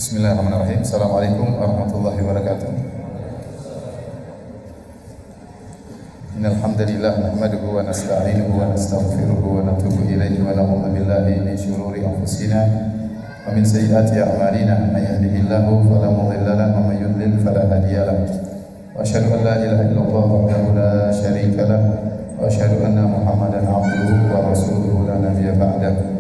Bismillahirrahmanirrahim. Assalamualaikum warahmatullahi wabarakatuh. Innal hamdalillah nahmaduhu wa nasta'inuhu wa nastaghfiruhu wa natubu ilaihi wa na'udzu billahi min shururi anfusina wa min sayyiati a'malina. May yahdihillahu fala mudilla lahu wa may yudlil fala hadiya lahu. Wa asyhadu an la ilaha illallah wahdahu la syarika lahu wa asyhadu anna Muhammadan 'abduhu wa rasuluhu la nabiyya ba'dahu.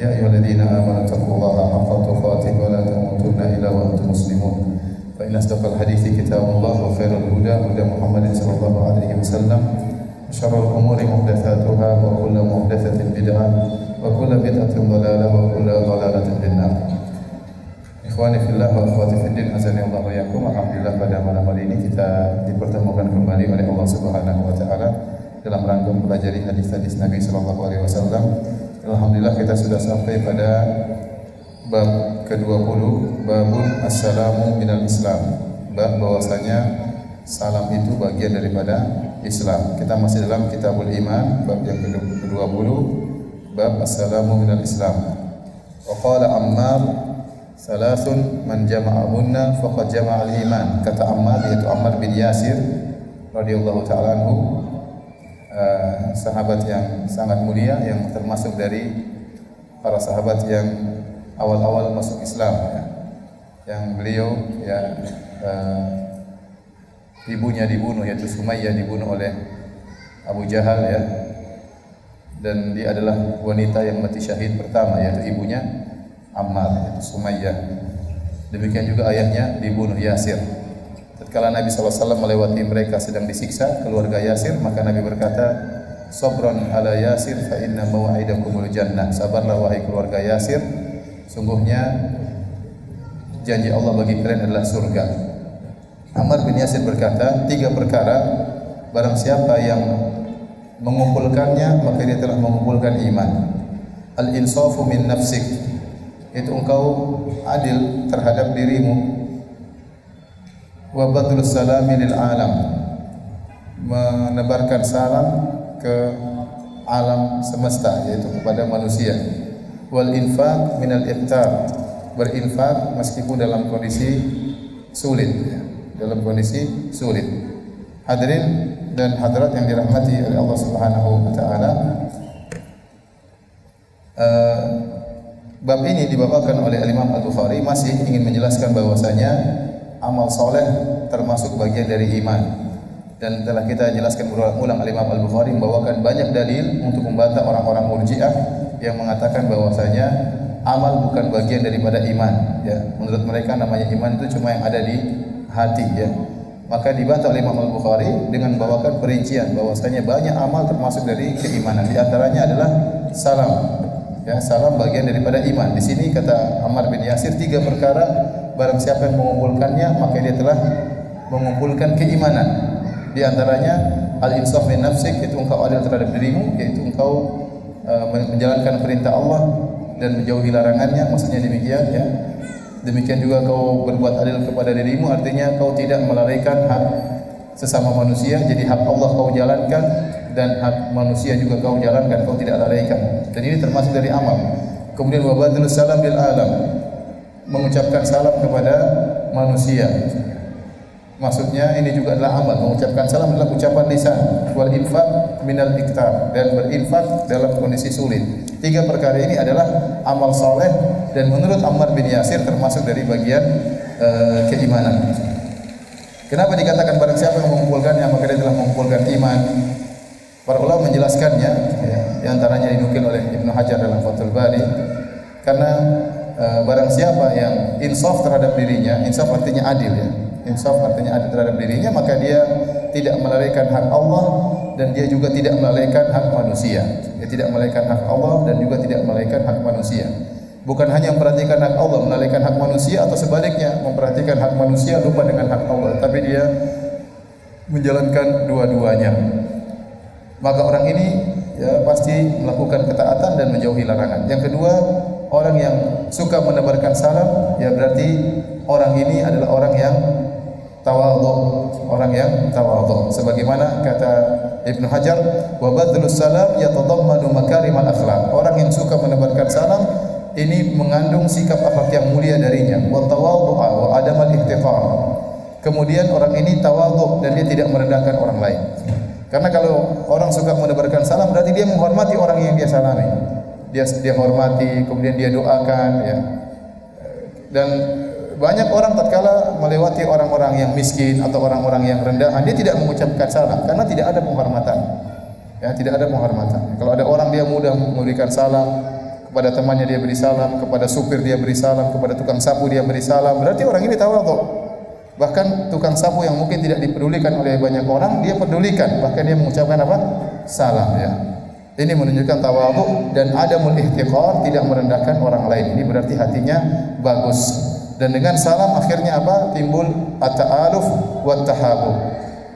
Ya ayyuhalladzina amanu taqullaha haqqa tuqatih wa la tamutunna illa wa antum muslimun. Fa inna asdaqal hadithi kitabullah wa khairal huda huda Muhammadin sallallahu alaihi wasallam. Syarrul umuri muhdatsatuha wa kullu muhdatsatin bid'ah wa kullu bid'atin dhalalah wa kullu dhalalatin finnar. Ikhwani fillah wa akhwati fiddin, azani Allah wa iyyakum. Alhamdulillah pada malam hari ini kita dipertemukan kembali oleh Allah Subhanahu wa taala dalam rangka mempelajari hadis-hadis Nabi sallallahu alaihi wasallam. Alhamdulillah kita sudah sampai pada bab ke-20, babun assalamu minal Islam. Bab bahwasanya salam itu bagian daripada Islam. Kita masih dalam Kitabul Iman, bab yang ke-20, bab assalamu minal Islam. Wa qala Ammar, salasun man jama'ahunna faqad jama'al iman. Kata Ammar, yaitu Ammar bin Yasir radhiyallahu ta'ala anhu, sahabat yang sangat mulia, yang termasuk dari para sahabat yang awal-awal masuk Islam, ya. Yang beliau ibunya dibunuh, yaitu Sumayyah, dibunuh oleh Abu Jahal, ya. Dan dia adalah wanita yang mati syahid pertama, yaitu ibunya Ammar, yaitu Sumayyah. Demikian juga ayahnya dibunuh, Yasir. Tatkala Nabi SAW melewati mereka sedang disiksa, keluarga Yasir, maka Nabi berkata, "Sabran ala Yasir fa inna maw'idakumul jannah." Sabarlah wahai keluarga Yasir, sungguhnya janji Allah bagi kalian adalah surga. Ammar bin Yasir berkata, 3 perkara barang siapa yang mengumpulkannya maka dia telah mengumpulkan iman. Al-insafu min nafsik, itu engkau adil terhadap dirimu. Wa badlus salami lil alam, menebarkan salam ke alam semesta, yaitu kepada manusia. Wal infaq minal iftar, berinfak meskipun dalam kondisi sulit, ya. Dalam kondisi sulit. Hadirin dan hadirat yang dirahmati oleh Allah Subhanahu wa taala, bab ini dibawakan oleh Imam Al-Bukhari masih ingin menjelaskan bahwasanya amal soleh termasuk bagian dari iman. Dan telah kita jelaskan berulang-ulang, Imam Al-Bukhari membawakan banyak dalil untuk membantah orang-orang Murji'ah yang mengatakan bahwasanya amal bukan bagian daripada iman, ya. Menurut mereka namanya iman itu cuma yang ada di hati, ya. Maka dibantah oleh Imam Al-Bukhari dengan membawakan perincian bahwasanya banyak amal termasuk dari keimanan. Di antaranya adalah salam. Ya, salam bagian daripada iman. Di sini kata Ammar bin Yasir, 3 perkara barang siapa yang mengumpulkannya maka dia telah mengumpulkan keimanan. Di antaranya al-insaf min nafsik, itu engkau adil terhadap dirimu, yaitu engkau menjalankan perintah Allah dan menjauhi larangannya, maksudnya demikian, ya. Demikian juga kau berbuat adil kepada dirimu, artinya kau tidak melalaikan hak sesama manusia. Jadi hak Allah kau jalankan dan hak manusia juga kau jalankan, kau tidak lalaikan. Dan ini termasuk dari amal. Kemudian wa badlus salam lil alam, mengucapkan salam kepada manusia. Maksudnya ini juga adalah amal. Mengucapkan salam adalah ucapan lisan. Wal infaq minal iktar, dan berinfak dalam kondisi sulit. 3 perkara ini adalah amal soleh, dan menurut Ammar bin Yasir termasuk dari bagian keimanan. Kenapa dikatakan barang siapa yang mengumpulkannya maka dia telah mengumpulkan iman? Para ulama menjelaskannya, ya, di antaranya dinukil oleh Ibnu Hajar dalam Fathul Bari, karena barang siapa yang insaf terhadap dirinya, insaf artinya adil, ya. Insaf artinya adil terhadap dirinya, maka dia tidak melalaikan hak Allah dan dia juga tidak melalaikan hak manusia. Dia tidak melalaikan hak Allah dan juga tidak melalaikan hak manusia. Bukan hanya memperhatikan hak Allah, melalaikan hak manusia, atau sebaliknya memperhatikan hak manusia lupa dengan hak Allah, tapi dia menjalankan dua-duanya. Maka orang ini, ya, pasti melakukan ketaatan dan menjauhi larangan. Yang kedua, orang yang suka menebarkan salam, ya berarti orang ini adalah orang yang tawadhu, sebagaimana kata Ibnu Hajar, wa badlus salam yatadammanu makarimal akhlaq. Orang yang suka menebarkan salam ini mengandung sikap akhlak yang mulia darinya, wa tawadhu'a wa adamal ihtiqar. Kemudian orang ini tawadhu dan dia tidak merendahkan orang lain. Karena kalau orang suka menebarkan salam berarti dia menghormati orang yang dia salami. Dia hormati, kemudian dia doakan ya. Dan banyak orang tatkala melewati orang-orang yang miskin atau orang-orang yang rendahan, dia tidak mengucapkan salam karena tidak ada penghormatan. Ya, tidak ada penghormatan. Kalau ada orang dia mudah memberikan salam, kepada temannya dia beri salam, kepada supir dia beri salam, kepada tukang sapu dia beri salam, berarti orang ini tawadhu. Bahkan tukang sapu yang mungkin tidak dipedulikan oleh banyak orang, dia pedulikan, bahkan dia mengucapkan apa? Salam ya. Ini menunjukkan tawadhu dan adamul ihtiqar, tidak merendahkan orang lain. Ini berarti hatinya bagus. Dan dengan salam akhirnya apa? Timbul at-ta'aluf wa tahabub.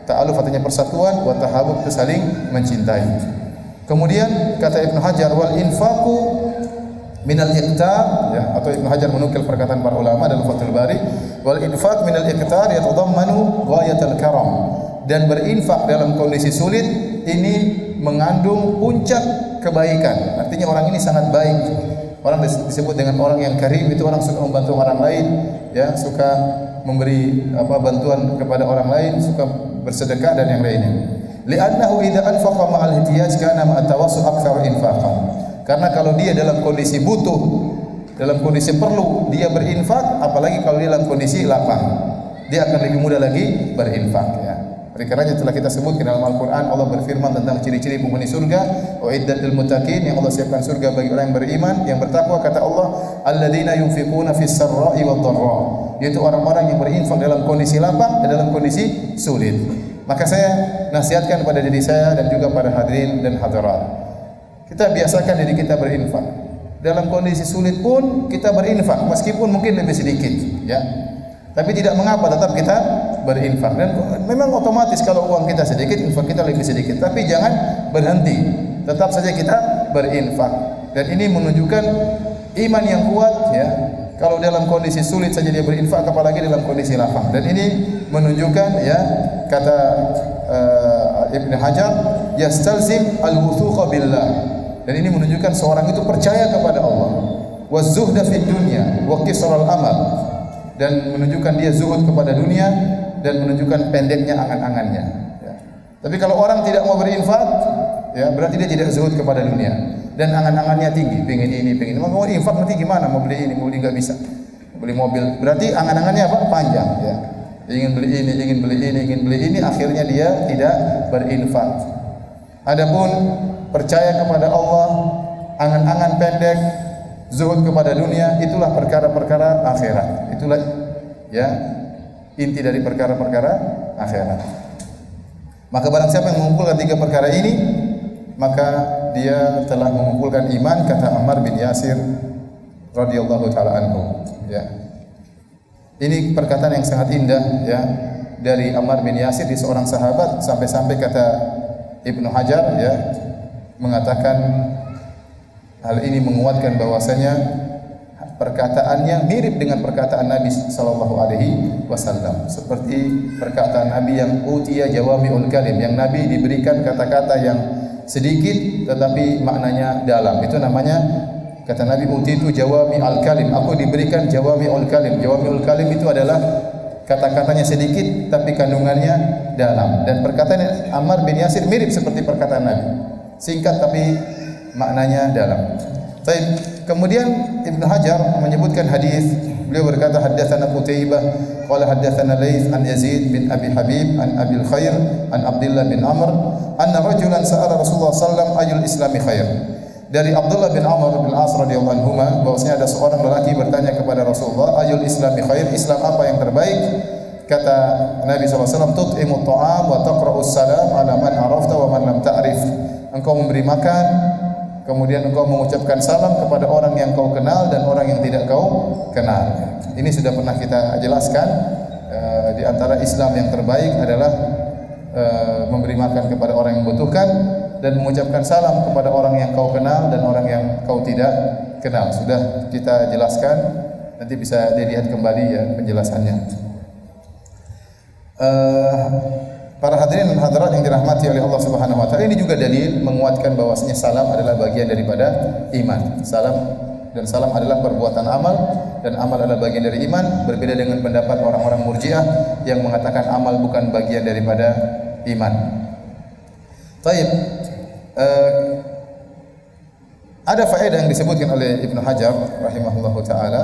Ta'aluf artinya persatuan, wa tahabub itu saling mencintai. Kemudian kata Ibnu Hajar, wal infaqu minal iqtar ya, atau Ibnu Hajar menukil perkataan para ulama dalam Fathul Bari, wal infaq minal iqtar yatadammanu ghayatal karam, dan berinfak dalam kondisi sulit ini mengandung puncak kebaikan. Artinya orang ini sangat baik. Orang disebut dengan orang yang karim, itu orang suka membantu orang lain ya, suka memberi bantuan kepada orang lain, suka bersedekah dan yang lainnya. Li'annahu idza anfaqa ma'al ihtiyaj kana ma'a tawassu aktsar infaqan. Karena kalau dia dalam kondisi butuh, dalam kondisi perlu, dia berinfak, apalagi kalau dia dalam kondisi lapang, dia akan lebih mudah lagi berinfak ya. Oleh karenanya telah kita sebutkan dalam Al-Qur'an, Allah berfirman tentang ciri-ciri penghuni surga, uiddat lil muttaqin, yang Allah siapkan surga bagi orang yang beriman, yang bertakwa. Kata Allah, alladzina yunfiquna fis sarra'i wad dharra, yaitu orang-orang yang berinfak dalam kondisi lapang dan dalam kondisi sulit. Maka saya nasihatkan kepada diri saya dan juga pada hadirin dan hadirat, kita biasakan diri kita berinfak. Dalam kondisi sulit pun kita berinfak, meskipun mungkin lebih sedikit, ya. Tapi tidak mengapa, tetap kita berinfak. Dan memang otomatis kalau uang kita sedikit, infak kita lebih sedikit. Tapi jangan berhenti, tetap saja kita berinfak. Dan ini menunjukkan iman yang kuat, ya. Kalau dalam kondisi sulit saja dia berinfak, apalagi dalam kondisi lapang. Dan ini menunjukkan, ya, kata Ibnu Hajar, yastalzim al-wuthuqa billah. Dan ini menunjukkan seorang itu percaya kepada Allah. Wa zuhda fid dunya wa qisral amal. Dan menunjukkan dia zuhud kepada dunia dan menunjukkan pendeknya angan-angannya. Ya. Tapi kalau orang tidak mau berinfak, ya, berarti dia tidak zuhud kepada dunia dan angan-angannya tinggi, pengen ini, pengen ini. Mau infak nanti gimana? Mau beli ini, mau beli enggak bisa. Beli mobil, berarti angan-angannya apa? Panjang, ya. Ingin beli ini, ingin beli ini, ingin beli ini, akhirnya dia tidak berinfak. Adapun percaya kepada Allah, angan-angan pendek, zuhud kepada dunia, itulah perkara-perkara akhirat. Itulah, ya, inti dari perkara-perkara akhirat. Maka barang siapa yang mengumpulkan tiga perkara ini, maka dia telah mengumpulkan iman, kata Ammar bin Yasir radhiyallahu taala anhu, ya. Ini perkataan yang sangat indah, ya, dari Ammar bin Yasir, di seorang sahabat, sampai-sampai kata Ibnu Hajar, ya, mengatakan hal ini menguatkan bahwasanya perkataannya mirip dengan perkataan Nabi sallallahu alaihi wasallam, seperti perkataan Nabi yang utiya jawami'ul kalim, yang Nabi diberikan kata-kata yang sedikit tetapi maknanya dalam. Itu namanya, kata Nabi, utitu jawami'ul kalim, aku diberikan jawami'ul kalim. Jawami'ul kalim itu adalah kata-katanya sedikit tapi kandungannya dalam. Dan perkataan Ammar bin Yasir mirip seperti perkataan Nabi, singkat tapi maknanya dalam. Baik. Kemudian Ibnu Hajar menyebutkan hadis. Beliau berkata, haddatsana Qutaibah qala haddatsana Laits an Yazid bin Abi Habib an Abil Khair an Abdullah bin Amr anna rajulan sa'ala Rasulullah sallallahu ayul islami khair. Dari Abdullah bin Amr bin As radhiyallahu anhuma, bahwasanya ada seorang lelaki bertanya kepada Rasulullah, ayul islami khair, Islam apa yang terbaik? Kata Nabi SAW, tut'imut ta'am wa taqra'us salam ala man arafta wa man lam ta'rif. Engkau memberi makan, kemudian engkau mengucapkan salam kepada orang yang kau kenal dan orang yang tidak kau kenal. Ini sudah pernah kita jelaskan. Di antara Islam yang terbaik adalah memberi makan kepada orang yang membutuhkan dan mengucapkan salam kepada orang yang kau kenal dan orang yang kau tidak kenal. Sudah kita jelaskan, nanti bisa dilihat kembali, ya, penjelasannya. Para hadirin dan hadirat yang dirahmati oleh Allah Subhanahu wa taala, ini juga dalil menguatkan bahwasanya salam adalah bagian daripada iman. Salam dan salam adalah perbuatan amal, dan amal adalah bagian dari iman. Berbeda dengan pendapat orang-orang Murji'ah yang mengatakan amal bukan bagian daripada iman. Baik, ada faedah yang disebutkan oleh Ibnu Hajar rahimahullahu taala,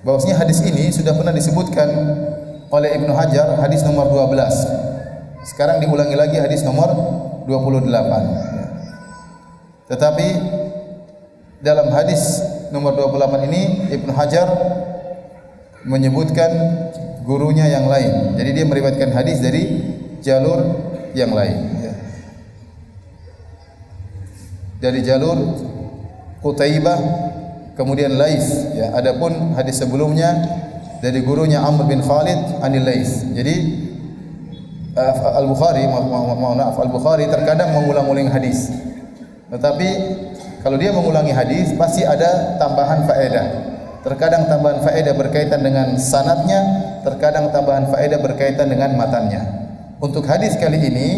bahwasanya hadis ini sudah pernah disebutkan oleh Ibnu Hajar, hadis nomor 12. Sekarang diulangi lagi hadis nomor 28. Tetapi dalam hadis nomor 28 ini Ibnu Hajar menyebutkan gurunya yang lain. Jadi dia meriwayatkan hadis dari jalur yang lain. Dari jalur Qutaibah, kemudian Laits. Ya, adapun hadis sebelumnya dari gurunya Amr bin Khalid anil Laits. Jadi Al-Bukhari, Al-Bukhari terkadang mengulang-ulang hadis. Tetapi kalau dia mengulangi hadis pasti ada tambahan faedah. Terkadang tambahan faedah berkaitan dengan sanadnya, terkadang tambahan faedah berkaitan dengan matannya. Untuk hadis kali ini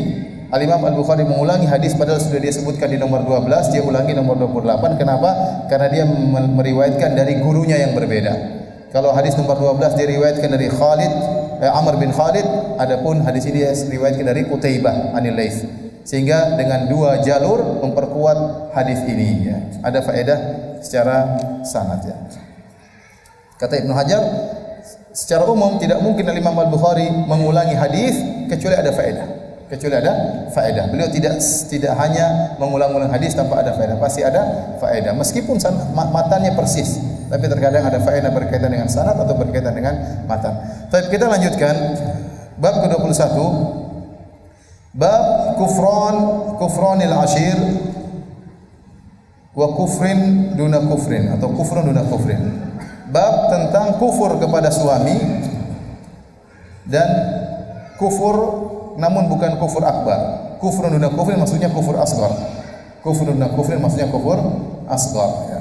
Al-Imam Al-Bukhari mengulangi hadis padahal sudah dia sebutkan di nomor 12, dia ulangi nomor 28. Kenapa? Karena dia meriwayatkan dari gurunya yang berbeda. Kalau hadis nomor 12 diriwayatkan dari Amr bin Khalid, adapun hadis ini diriwayatkan dari Qutaibah anil Laits. Sehingga dengan dua jalur memperkuat hadis ini, ya. Ada faedah secara sanad, ya. Kata Ibnu Hajar, secara umum tidak mungkin Imam Al-Bukhari mengulangi hadis kecuali ada faedah. Beliau tidak hanya mengulang-ulang hadis tanpa ada faedah, pasti ada faedah. Meskipun matannya persis, tapi terkadang ada faedah berkaitan dengan sanad atau berkaitan dengan matan. Tapi kita lanjutkan bab ke-21. Bab kufranil ashir wa kufrin duna kufrin atau kufrun duna kufrin. Bab tentang kufur kepada suami dan kufur namun bukan kufur akbar. Kufrun duna kufrin maksudnya kufur asghar. Kufrun duna kufrin maksudnya kufur asghar, ya.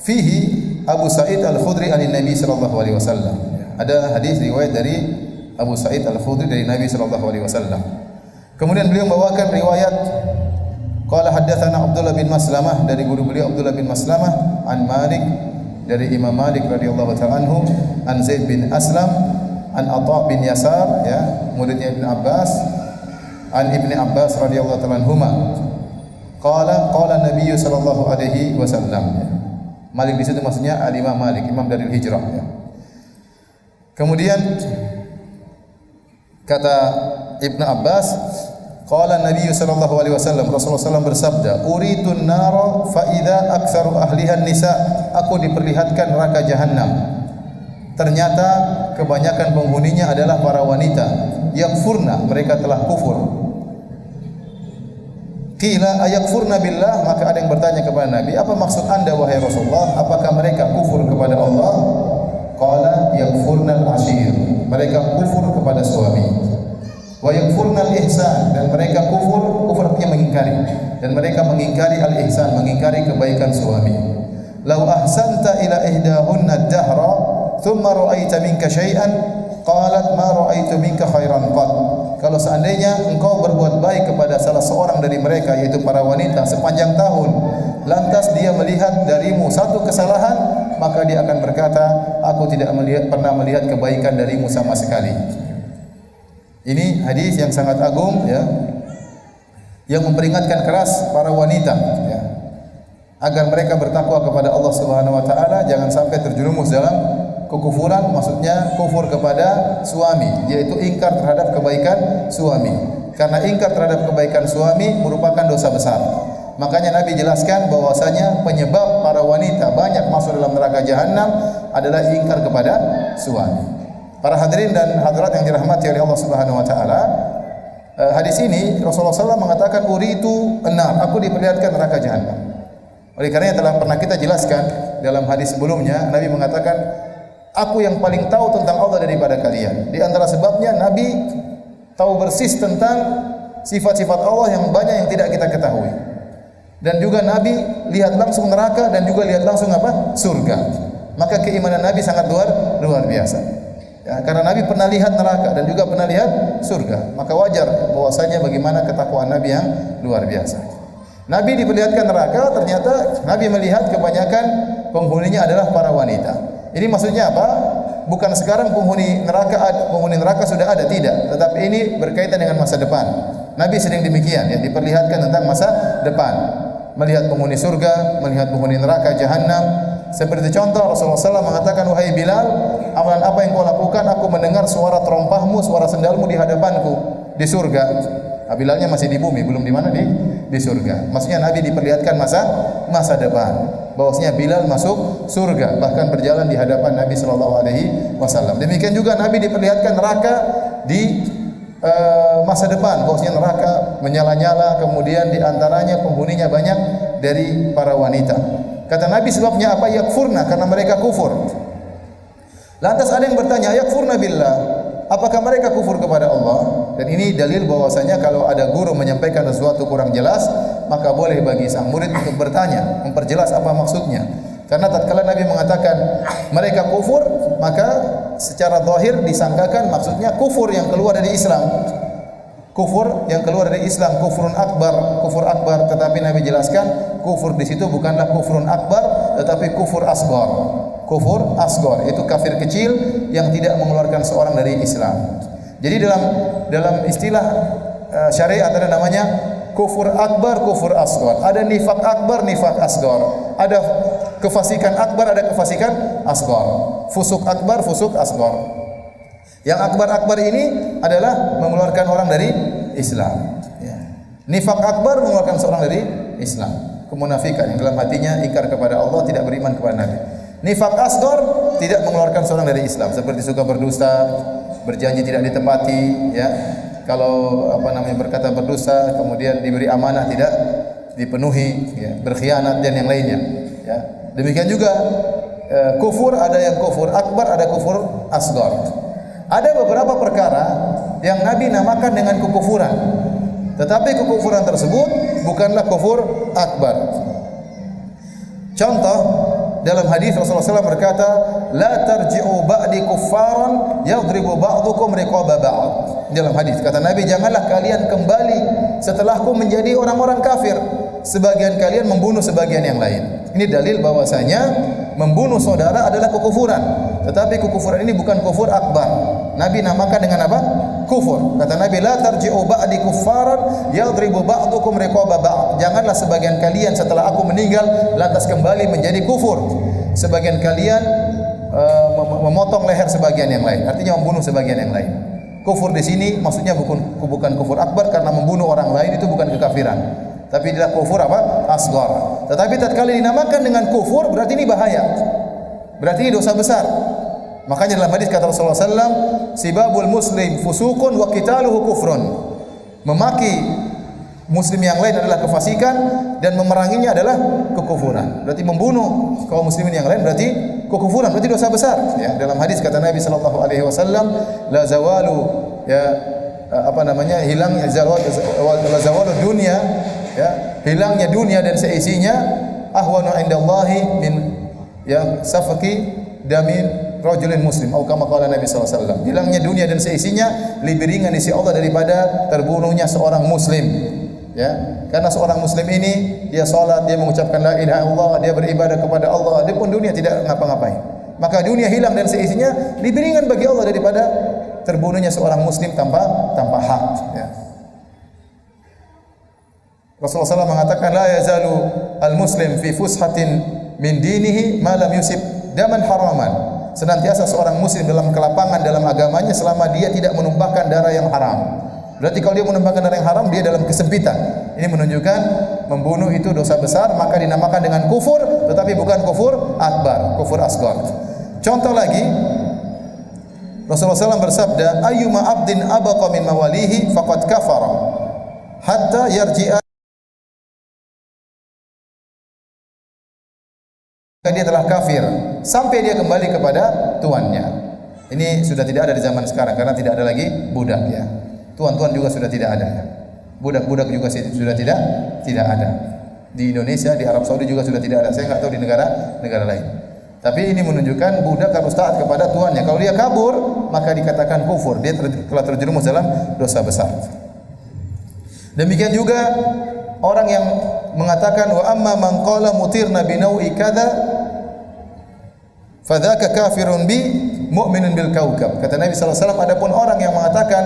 Fihi Abu Sa'id Al-Khudri an Nabi sallallahu alaihi wasallam. Ada hadis riwayat dari Abu Sa'id Al-Khudri dari Nabi sallallahu alaihi wasallam. Kemudian beliau membawakan riwayat qala haddatsana Abdullah bin Maslamah, dari guru beliau Abdullah bin Maslamah, an Malik, dari Imam Malik radhiyallahu ta'ala anhu, an Zaid bin Aslam, an Atha bin Yasar, ya, muridnya Ibnu Abbas, an Ibnu Abbas radhiyallahu ta'ala anhuma. Qala Nabi sallallahu alaihi wasallam. Malik di situ maksudnya Al-Imam Malik, imam dari hijrah, ya. Kemudian kata Ibnu Abbas, qala Nabi sallallahu alaihi wasallam, Rasulullah SAW bersabda, uritun nara fa idza aktsaru ahliha nisa. Aku diperlihatkan neraka jahanam, ternyata kebanyakan penghuninya adalah para wanita. Yakfurna, mereka telah kufur. Qila ayakfurna billah, maka ada yang bertanya kepada Nabi, apa maksud Anda wahai Rasulullah, apakah mereka kufur kepada Allah? Qala yakfurnal ashir, mereka kufur kepada suami. Wa yakfurnal ihsan, dan mereka kufur artinya mengingkari, dan mereka mengingkari al-ihsan, mengingkari kebaikan suami. Lau ahsanta ila ihdahunna ad-dahra thumma ra'aita minka syai'an qalat ma ra'aitu minka khairan qad. Kalau seandainya engkau berbuat baik kepada salah seorang dari mereka, yaitu para wanita, sepanjang tahun, lantas dia melihat darimu satu kesalahan, maka dia akan berkata, aku tidak pernah melihat kebaikan darimu sama sekali. Ini hadis yang sangat agung, ya, yang memperingatkan keras para wanita, ya, agar mereka bertakwa kepada Allah Subhanahu wa taala, jangan sampai terjerumus dalam kekufuran, maksudnya kufur kepada suami, yaitu ingkar terhadap kebaikan suami. Karena ingkar terhadap kebaikan suami merupakan dosa besar. Makanya Nabi jelaskan bahwasanya penyebab para wanita banyak masuk dalam neraka jahanam adalah ingkar kepada suami. Para hadirin dan hadirat yang dirahmati oleh Allah Subhanahu wa taala, hadis ini Rasulullah SAW mengatakan uritu an-nar, aku diperlihatkan neraka jahanam. Oleh karenanya telah pernah kita jelaskan dalam hadis sebelumnya, Nabi mengatakan, aku yang paling tahu tentang Allah daripada kalian. Di antara sebabnya Nabi tahu persis tentang sifat-sifat Allah yang banyak yang tidak kita ketahui. Dan juga Nabi lihat langsung neraka dan juga lihat langsung apa? Surga. Maka keimanan Nabi sangat luar biasa. Ya, karena Nabi pernah lihat neraka dan juga pernah lihat surga. Maka wajar bahwasanya bagaimana ketakwaan Nabi yang luar biasa. Nabi diperlihatkan neraka, ternyata Nabi melihat kebanyakan penghuninya adalah para wanita. Ini maksudnya apa? Bukan sekarang penghuni neraka sudah ada, tidak. Tetapi ini berkaitan dengan masa depan. Nabi sering demikian, ya, diperlihatkan tentang masa depan. Melihat penghuni surga, melihat penghuni neraka, jahanam. Seperti contoh Rasulullah SAW mengatakan, wahai Bilal, amalan apa yang kau lakukan? Aku mendengar suara terompahmu, suara sendalmu di hadapanku di surga. Bilalnya masih di bumi, belum di mana, di surga. Maksudnya Nabi diperlihatkan masa depan, bahwasanya Bilal masuk surga, bahkan berjalan di hadapan Nabi sallallahu alaihi wasallam. Demikian juga Nabi diperlihatkan neraka di masa depan, bahwasanya neraka menyala-nyala, kemudian di antaranya penghuninya banyak dari para wanita. Kata Nabi, sebabnya apa? Yakfurna, karena mereka kufur. Lantas ada yang bertanya, yakfurna billah, apakah mereka kufur kepada Allah? Dan ini dalil bahwasanya kalau ada guru menyampaikan sesuatu kurang jelas, maka boleh bagi sang murid untuk bertanya, memperjelas apa maksudnya. Karena tatkala Nabi mengatakan mereka kufur, maka secara zahir disangkakan maksudnya kufur yang keluar dari Islam. Kufur yang keluar dari Islam, kufur akbar. Tetapi Nabi jelaskan kufur di situ bukanlah kufrun akbar, tetapi kufur asghar. Kufur asghar itu kafir kecil yang tidak mengeluarkan seorang dari Islam. Jadi dalam istilah syariat ada namanya kufur akbar, kufur asghar. Ada nifak akbar, nifak asghar. Ada kefasikan akbar, ada kefasikan asghar. Fusuk akbar, fusuk asghar. Yang akbar ini adalah mengeluarkan orang dari Islam. Ya. Nifak akbar mengeluarkan seorang dari Islam. Kemunafikan yang dalam hatinya ingkar kepada Allah, tidak beriman kepada Nabi. Nifak asghar tidak mengeluarkan seorang dari Islam, seperti suka berdusta, berjanji tidak ditepati, ya. Kalau berkata berdusta, kemudian diberi amanah tidak dipenuhi, ya, berkhianat dan yang lainnya, ya. Demikian juga kufur, ada yang kufur akbar, ada kufur asghar. Ada beberapa perkara yang Nabi namakan dengan kekufuran, tetapi kekufuran tersebut bukanlah kufur akbar. Contoh, dalam hadis Rasulullah SAW berkata, la tarji'u ba'di kuffaran yadribu ba'dukum riqaba ba'd. Dalam hadis kata Nabi, janganlah kalian kembali setelahku menjadi orang-orang kafir, sebagian kalian membunuh sebagian yang lain. Ini dalil bahwasanya membunuh saudara adalah kekufuran, tetapi kekufuran ini bukan kufur akbar. Nabi namakan dengan apa? Kufur. Kata Nabi, la tarji'u ba'di kuffaran yadribu ba'dukum riqaba ba'd. Janganlah sebagian kalian setelah aku meninggal lantas kembali menjadi kufur. Sebagian kalian memotong leher sebagian yang lain, artinya membunuh sebagian yang lain. Kufur di sini maksudnya bukan kufur akbar, karena membunuh orang lain itu bukan kekafiran. Tapi tidak kufur apa? Asghar. Tetapi tatkala dinamakan dengan kufur, berarti ini bahaya. Berarti ini dosa besar. Makanya dalam hadis kata Rasulullah SAW, sibabul muslim fusukun wa qitaluhu kufrun. Memaki muslim yang lain adalah kefasikan dan memeranginya adalah kekufuran. Berarti membunuh kaum muslimin yang lain berarti kekufuran, berarti dosa besar. Ya, dalam hadis kata Nabi sallallahu alaihi wasallam, la zawalu, ya, hilangnya la zawalu dunya, ya, hilangnya dunia dan seisinya ahwanu indallahi min, ya, safaki damin rajulin muslim, atau kama qala Nabi sallallahu alaihi wasallam. Hilangnya dunia dan seisinya lebih ringan di sisi Allah daripada terbunuhnya seorang muslim. Ya, karena seorang muslim ini dia salat, dia mengucapkan la ilaha illallah, dia beribadah kepada Allah, dia pun dunia tidak ngapa-ngapain. Maka dunia hilang dan seisinya lebih ringan bagi Allah daripada terbunuhnya seorang muslim tanpa hak, ya. Rasulullah SAW mengatakan, la yazalu al-muslim fi fushatin min dinihi ma lam yusib daman haraman. Senantiasa seorang muslim dalam kelapangan dalam agamanya selama dia tidak menumpahkan darah yang haram. Berarti kalau dia menumpahkan darah yang haram, dia dalam kesempitan. Ini menunjukkan membunuh itu dosa besar, maka dinamakan dengan kufur, tetapi bukan kufur akbar, kufur asghar. Contoh lagi, Rasulullah SAW bersabda, ayyuma abdin abaqa min mawalihi faqad kafara hatta yarji'a, dia telah kafir sampai dia kembali kepada tuannya. Ini sudah tidak ada di zaman sekarang karena tidak ada lagi budak, ya. Tuan-tuan juga sudah tidak ada. Budak-budak juga sudah tidak ada. Di Indonesia, di Arab Saudi juga sudah tidak ada. Saya enggak tahu di negara lain. Tapi ini menunjukkan budak harus taat kepada tuannya. Kalau dia kabur, maka dikatakan kufur. Dia telah terjerumus dalam dosa besar. Demikian juga orang yang mengatakan wa amma man qala mutirna bi nau'i kadza fadzaka kafirun bi mu'minun bil kaukab. Kata Nabi sallallahu alaihi wasallam, adapun orang yang mengatakan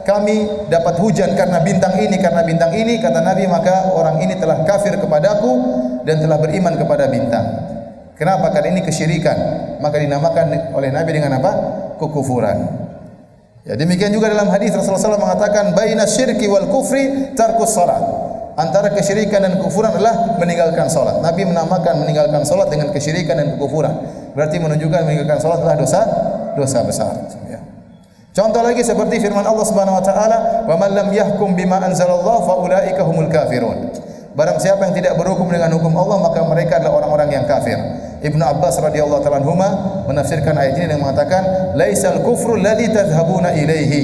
kami dapat hujan karena bintang ini, kata Nabi, maka orang ini telah kafir kepadaku dan telah beriman kepada bintang. Kenapa? Karena ini kesyirikan. Maka dinamakan oleh Nabi dengan apa? Kekufuran. Ya, demikian juga dalam hadis Rasulullah SAW mengatakan baina syirki wal kufri tarkus salat. Antara kesyirikan dan kekufuran adalah meninggalkan salat. Nabi menamakan meninggalkan salat dengan kesyirikan dan kekufuran. Berarti menunjukkan meninggalkan salat adalah dosa besar. Ya. Contoh lagi seperti firman Allah Subhanahu wa taala, "Wa man lam yahkum bima anzalallahu fa ulaika humul kafirun." Barang siapa yang tidak berhukum dengan hukum Allah, maka mereka adalah orang-orang yang kafir. Ibnu Abbas radhiyallahu ta'ala anhuma menafsirkan ayat ini dengan mengatakan, "Laisal kufru alladhi tadhhabuna ilaihi."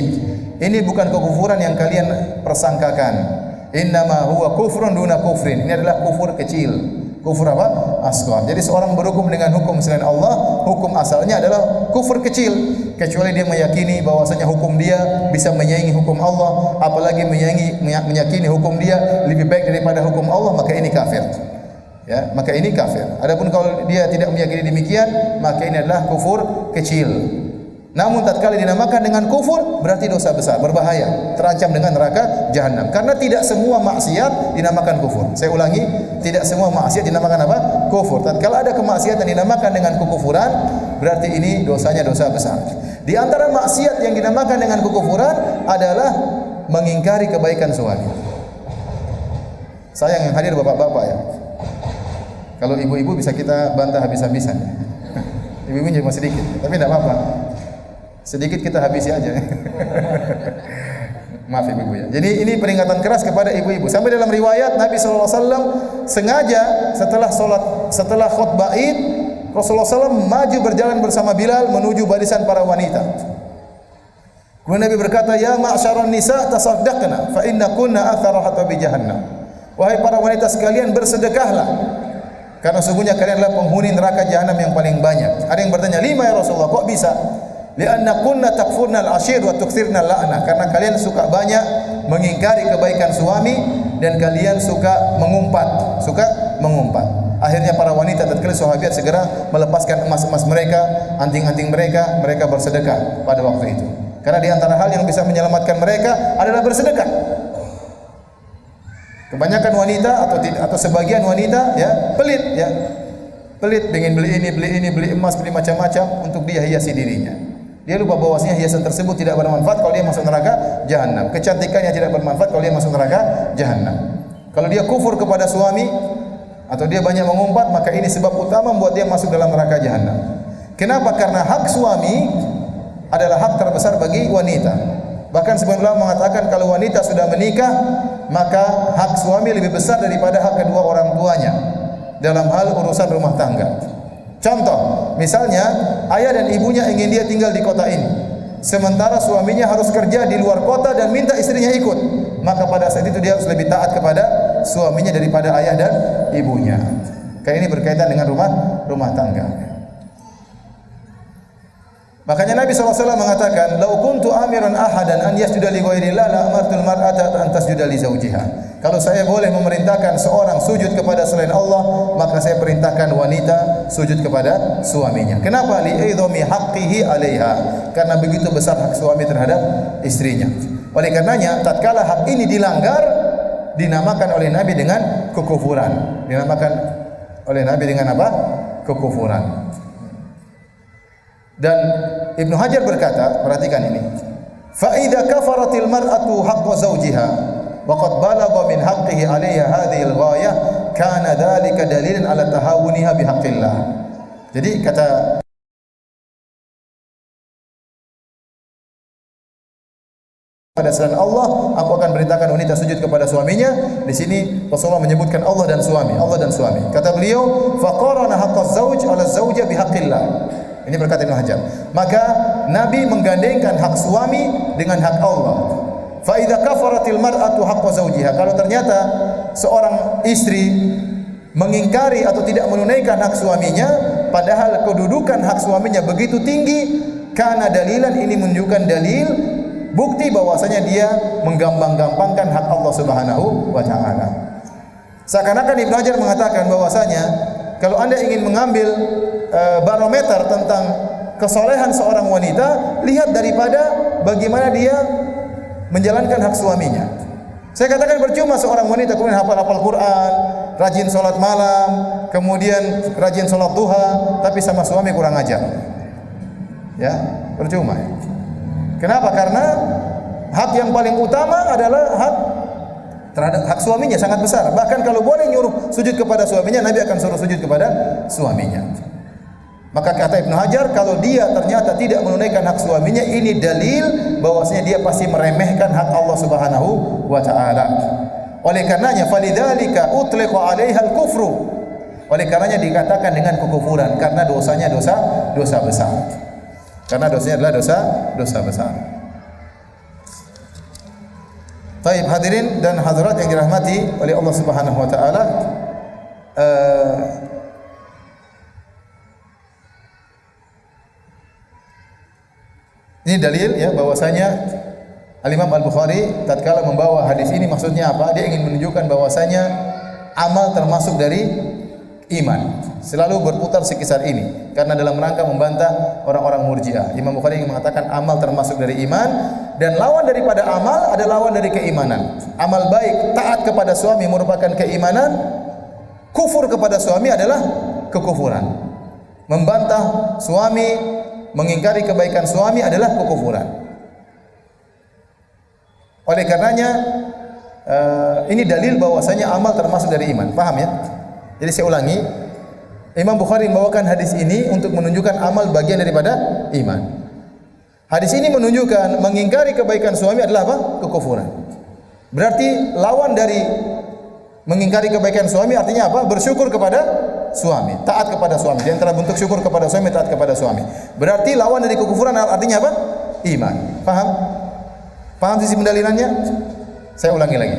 Ini bukan kekufuran yang kalian persangkakan. Innama huwa kufrun duna kufrin. Ini adalah kufur kecil. Kufur apa? Asghar. Jadi seorang berhukum dengan hukum selain Allah, hukum asalnya adalah kufur kecil, kecuali dia meyakini bahwasanya hukum dia bisa menyaingi hukum Allah, apalagi meyakini hukum dia lebih baik daripada hukum Allah, maka ini kafir. Ya, maka ini kafir. Adapun kalau dia tidak meyakini demikian, maka ini adalah kufur kecil. Namun tatkala dinamakan dengan kufur, berarti dosa besar, berbahaya, terancam dengan neraka jahanam. Karena tidak semua maksiat dinamakan kufur. Saya ulangi, tidak semua maksiat dinamakan apa? Kufur. Tatkala ada kemaksiatan dinamakan dengan kekufuran, berarti ini dosanya dosa besar. Di antara maksiat yang dinamakan dengan kekufuran adalah mengingkari kebaikan suami. Sayang yang hadir bapak-bapak ya. Kalau ibu-ibu bisa kita bantah habis-habisan. Ibu-ibu cuma sedikit, tapi tidak apa-apa. Sedikit kita habisi aja. Maaf ibu-ibu ya. Jadi ini peringatan keras kepada ibu-ibu. Sampai dalam riwayat Nabi SAW sengaja setelah khutbah Id, Rasulullah SAW maju berjalan bersama Bilal menuju barisan para wanita. Kemudian Nabi berkata, "Ya ma'syaran nisa tasaddaqna fa inna kunna aktsara hatabi jahannam." Wahai para wanita sekalian, bersedekahlah. Karena sungguhnya kalian adalah penghuni neraka jahanam yang paling banyak. Ada yang bertanya, "Lima ya Rasulullah, kok bisa?" Lianna kunna takfurna al-ashir wa tukthirna al-la'na. Karena kalian suka banyak mengingkari kebaikan suami dan kalian suka mengumpat. Akhirnya para wanita tatkala sahabat segera melepaskan emas-emas mereka, anting-anting mereka, mereka bersedekah pada waktu itu. Karena di antara hal yang bisa menyelamatkan mereka adalah bersedekah. Kebanyakan wanita atau sebagian wanita ya, pelit ya. Pelit, ingin beli emas, beli macam-macam untuk dia hiasi dirinya. Dia lupa bahwasanya hiasan tersebut tidak bermanfaat kalau dia masuk neraka jahanam. Kecantikannya tidak bermanfaat kalau dia masuk neraka jahanam. Kalau dia kufur kepada suami atau dia banyak mengumpat, maka ini sebab utama membuat dia masuk dalam neraka jahanam. Kenapa? Karena hak suami adalah hak terbesar bagi wanita. Bahkan sebagian ulama mengatakan kalau wanita sudah menikah, maka hak suami lebih besar daripada hak kedua orang tuanya dalam hal urusan rumah tangga. Contoh, misalnya ayah dan ibunya ingin dia tinggal di kota ini, sementara suaminya harus kerja di luar kota dan minta istrinya ikut, maka pada saat itu dia harus lebih taat kepada suaminya daripada ayah dan ibunya. Karena ini berkaitan dengan rumah tangga. Makanya Nabi SAW mengatakan, "Lau kuntu amiran ahadan an yasjuda li ghairillah la amartul mar'ata an tasjuda li zawjiha." Kalau saya boleh memerintahkan seorang sujud kepada selain Allah, maka saya perintahkan wanita sujud kepada suaminya. Kenapa? Li aidhami haqqihi 'alaiha. Karena begitu besar hak suami terhadap istrinya. Oleh karenanya, tatkala hak ini dilanggar, dinamakan oleh Nabi dengan kekufuran. Dinamakan oleh Nabi dengan apa? Kekufuran. Dan Ibnu Hajar berkata, perhatikan ini. Fa idza kafaratil mar'atu haqqa zawjiha wa qad balagha min haqqihi 'alayha hadhihi al-ghayah kana dzalika dalilan 'ala tahawuniha bihaqqillah. Jadi kata pada selain Allah, aku akan perintahkan wanita sujud kepada suaminya. Di sini Rasulullah menyebutkan Allah dan suami. Kata beliau, faqarana haqqaz zawj 'ala zawja bihaqqillah. Ini berkata Ibnu Hajar. Maka Nabi menggandengkan hak suami dengan hak Allah. Fa idza kafaratil mar'atu haqqa zawjiha. Kalau ternyata seorang istri mengingkari atau tidak menunaikan hak suaminya, padahal kedudukan hak suaminya begitu tinggi, karena dalilan ini menunjukkan dalil bukti bahwasanya dia menggampang-gampangkan hak Allah Subhanahu wa taala. Seakan-akan Ibnu Hajar mengatakan bahwasanya kalau Anda ingin mengambil barometer tentang kesolehan seorang wanita, lihat daripada bagaimana dia menjalankan hak suaminya. Saya katakan percuma seorang wanita kemudian hafal-hafal Quran, rajin sholat malam, kemudian rajin sholat duha, tapi sama suami kurang ajar. Ya, percuma. Kenapa? Karena hak yang paling utama adalah hak terhadap hak suaminya sangat besar. Bahkan kalau boleh nyuruh sujud kepada suaminya, Nabi akan suruh sujud kepada suaminya. Maka kata Ibnu Hajar, kalau dia ternyata tidak menunaikan hak suaminya, ini dalil bahwasanya dia pasti meremehkan hak Allah Subhanahu wa taala. Oleh karenanya falidzalika utliqa 'alaiha al-kufru. Oleh karenanya dikatakan dengan kekufuran karena dosanya dosa besar. Karena dosanya adalah dosa besar. Baik, hadirin dan hadirat yang dirahmati oleh Allah Subhanahu wa taala, ini dalil ya bahwasanya Al-Imam Al-Bukhari tatkala membawa hadis ini maksudnya apa? Dia ingin menunjukkan bahwasanya amal termasuk dari iman. Selalu berputar sekitar ini karena dalam rangka membantah orang-orang Murji'ah. Imam Bukhari ingin mengatakan amal termasuk dari iman dan lawan daripada amal ada lawan dari keimanan. Amal baik taat kepada suami merupakan keimanan, kufur kepada suami adalah kekufuran. Membantah suami, mengingkari kebaikan suami adalah kekufuran. Oleh karenanya ini dalil bahwasanya amal termasuk dari iman. Paham ya? Jadi saya ulangi, Imam Bukhari membawakan hadis ini untuk menunjukkan amal bagian daripada iman. Hadis ini menunjukkan mengingkari kebaikan suami adalah apa? Kekufuran. Berarti lawan dari mengingkari kebaikan suami artinya apa? Bersyukur kepada suami, taat kepada suami. Di antara bentuk syukur kepada suami, taat kepada suami. Berarti lawan dari kekufuran artinya apa? Iman. Paham? Paham sisi pendalilannya? Saya ulangi lagi.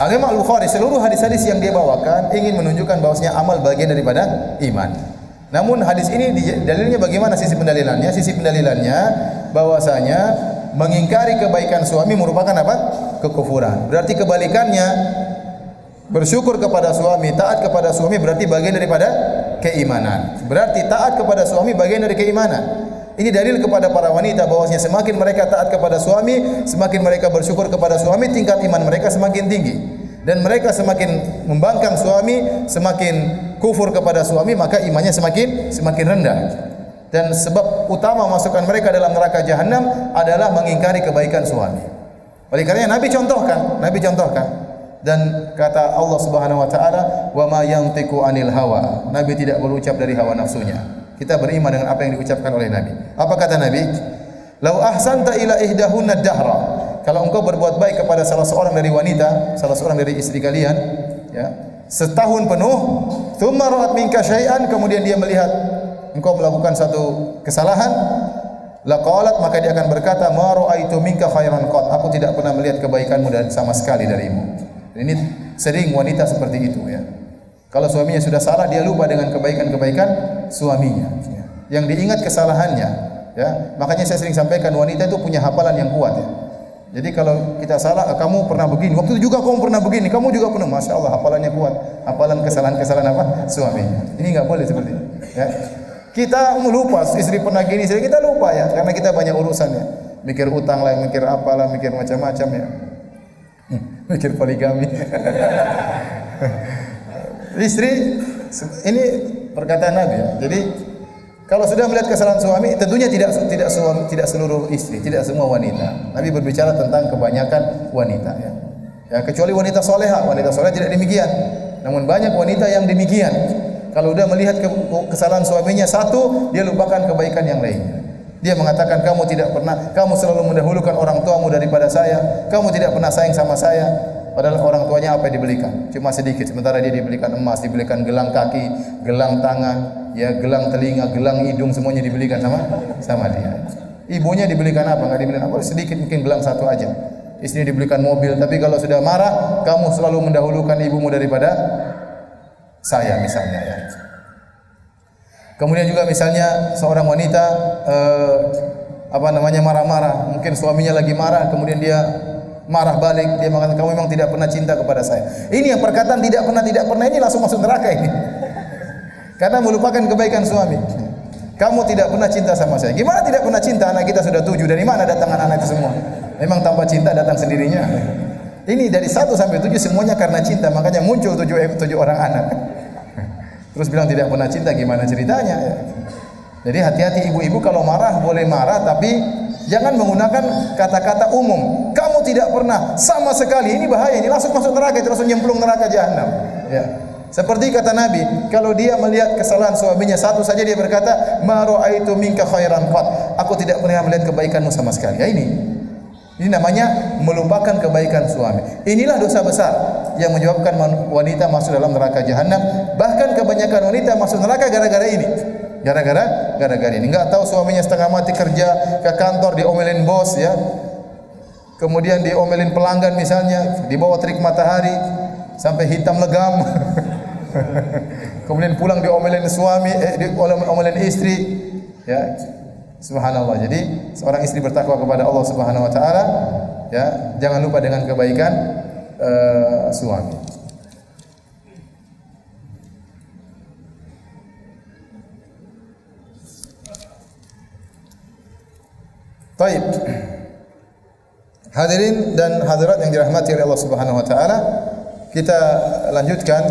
Al-Imam Al-Bukhari seluruh hadis-hadis yang dia bawakan ingin menunjukkan bahwasanya amal bagian daripada iman. Namun hadis ini dalilnya bagaimana sisi pendalilannya? Sisi pendalilannya bahwasanya mengingkari kebaikan suami merupakan apa? Kekufuran. Berarti kebalikannya, bersyukur kepada suami, taat kepada suami berarti bagian daripada keimanan. Berarti taat kepada suami bagian dari keimanan. Ini dalil kepada para wanita bahwasanya semakin mereka taat kepada suami, semakin mereka bersyukur kepada suami, tingkat iman mereka semakin tinggi. Dan mereka semakin membangkang suami, semakin kufur kepada suami, maka imannya semakin rendah. Dan sebab utama masukkan mereka dalam neraka jahanam adalah mengingkari kebaikan suami. Oleh karenanya Nabi contohkan dan kata Allah Subhanahu wa taala, "Wa ma yantiqu 'anil hawa." Nabi tidak berucap dari hawa nafsunya. Kita beriman dengan apa yang diucapkan oleh Nabi. Apa kata Nabi? "Lau ahsanta ila ihdahunna dahra." Kalau engkau berbuat baik kepada salah seorang dari wanita, salah seorang dari istri kalian, ya, setahun penuh, tsumma ra'at minka syai'an, kemudian dia melihat engkau melakukan satu kesalahan, laqalat, maka dia akan berkata, "Ma ra'aitu minka khairan qat." Aku tidak pernah melihat kebaikanmu dan sama sekali darimu. Ini sering wanita seperti itu ya. Kalau suaminya sudah salah, dia lupa dengan kebaikan-kebaikan suaminya. Yang diingat kesalahannya. Ya, makanya saya sering sampaikan wanita itu punya hafalan yang kuat. Ya. Jadi kalau kita salah, kamu pernah begini, waktu itu juga kamu pernah begini, kamu juga pernah, masya Allah hafalannya kuat. Hafalan kesalahan-kesalahan apa? Suaminya. Ini nggak boleh seperti itu. Ya. Kita lupa, istri pernah gini, istri kita lupa ya, karena kita banyak urusan ya. Mikir utang lah, mikir apalah, mikir macam-macam ya. Mikir poligami. Istri ini perkataan Nabi ya. Jadi kalau sudah melihat kesalahan suami, tentunya tidak seluruh istri, tidak semua wanita. Nabi berbicara tentang kebanyakan wanita ya. Ya kecuali wanita soleha tidak demikian. Namun banyak wanita yang demikian. Kalau sudah melihat kesalahan suaminya satu, dia lupakan kebaikan yang lainnya. Dia mengatakan kamu selalu mendahulukan orang tuamu daripada saya, kamu tidak pernah sayang sama saya. Padahal orang tuanya apa yang dibelikan? Cuma sedikit. Sementara dia dibelikan emas, dibelikan gelang kaki, gelang tangan, ya gelang telinga, gelang hidung, semuanya dibelikan sama dia. Ibunya dibelikan apa? Enggak dibelikan apa? Sedikit, mungkin gelang satu aja. Istrinya dibelikan mobil, tapi kalau sudah marah, kamu selalu mendahulukan ibumu daripada saya misalnya ya. Kemudian juga misalnya seorang wanita marah-marah, mungkin suaminya lagi marah, kemudian dia marah balik, dia mengatakan kamu memang tidak pernah cinta kepada saya. Ini yang perkataan tidak pernah ini langsung masuk neraka ini. Karena melupakan kebaikan suami. Kamu tidak pernah cinta sama saya. Gimana tidak pernah cinta? Anak kita sudah 7. Dari mana datang anak itu semua? Memang tanpa cinta datang sendirinya. Ini dari 1 sampai 7 semuanya karena cinta. Makanya muncul 7 orang anak. Terus bilang tidak pernah cinta, gimana ceritanya? Jadi hati-hati ibu-ibu kalau marah boleh marah, tapi jangan menggunakan kata-kata umum. Kamu tidak pernah sama sekali. Ini bahaya. Ini langsung masuk neraka. Itu langsung nyemplung neraka jahanam. Ya. Seperti kata Nabi, kalau dia melihat kesalahan suaminya satu saja dia berkata, "Ma ra'aitu minka khairan qat." Aku tidak pernah melihat kebaikanmu sama sekali. Ya ini namanya melupakan kebaikan suami. Inilah dosa besar yang menyebabkan wanita masuk dalam neraka jahanam. Bahkan kebanyakan wanita masuk neraka gara-gara ini. Gara-gara ini. Enggak tahu suaminya setengah mati kerja ke kantor diomelin bos ya. Kemudian diomelin pelanggan misalnya, dibawa terik matahari sampai hitam legam. Kemudian pulang diomelin suami, diomelin istri, ya. Subhanallah. Jadi seorang istri bertakwa kepada Allah Subhanahu wa taala, ya, jangan lupa dengan kebaikan suami. Baik. Hadirin dan hadirat yang dirahmati oleh Allah Subhanahu wa taala, kita lanjutkan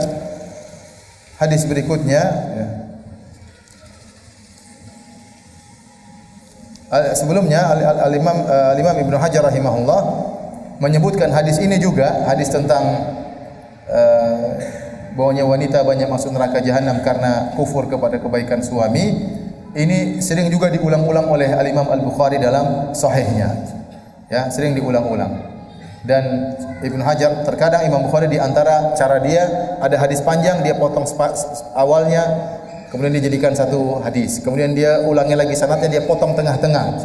hadis berikutnya ya. Sebelumnya Al-Imam Ibnu Hajar rahimahullah menyebutkan hadis ini juga, hadis tentang bahwanya wanita banyak masuk neraka jahanam karena kufur kepada kebaikan suami. Ini sering juga diulang-ulang oleh Al-Imam Al-Bukhari dalam sahihnya. Ya, sering diulang-ulang. Dan Ibnu Hajar terkadang Imam Bukhari di antara cara dia ada hadis panjang dia potong awalnya kemudian dia jadikan satu hadis, kemudian dia ulangi lagi sanadnya dia potong tengah-tengah,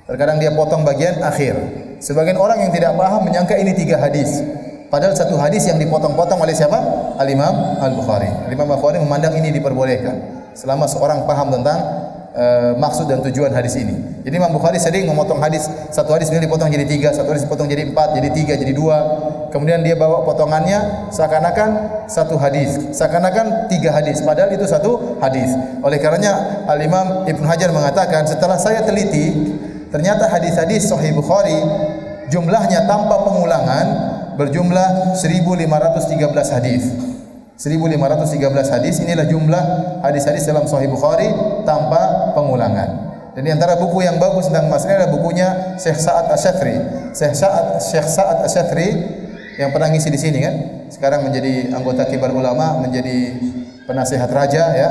terkadang dia potong bagian akhir. Sebagian orang yang tidak paham menyangka ini 3 hadis, padahal satu hadis yang dipotong-potong oleh siapa? Al-Imam Al-Bukhari. Al-Imam Al-Bukhari memandang ini diperbolehkan selama seorang paham tentang maksud dan tujuan hadis ini. Jadi Imam Bukhari sering memotong hadis, satu hadis ini dipotong jadi 3, satu hadis dipotong jadi 4, jadi 3, jadi 2. Kemudian dia bawa potongannya seakan-akan satu hadis, seakan-akan 3 hadis, padahal itu satu hadis. Oleh karenanya Al-Imam Ibnu Hajar mengatakan, setelah saya teliti, ternyata hadis-hadis Sahih Bukhari jumlahnya tanpa pengulangan berjumlah 1513 hadis. 1513 hadis, inilah jumlah hadis-hadis dalam Sahih Bukhari tanpa pengulangan. Dan di antara buku yang bagus tentang masalah adalah bukunya Syekh Sa'ad Asy-Syafri. Syekh Sa'ad Asy-Syafri yang pernah ngisi di sini kan, sekarang menjadi anggota kibar ulama, menjadi penasihat raja ya.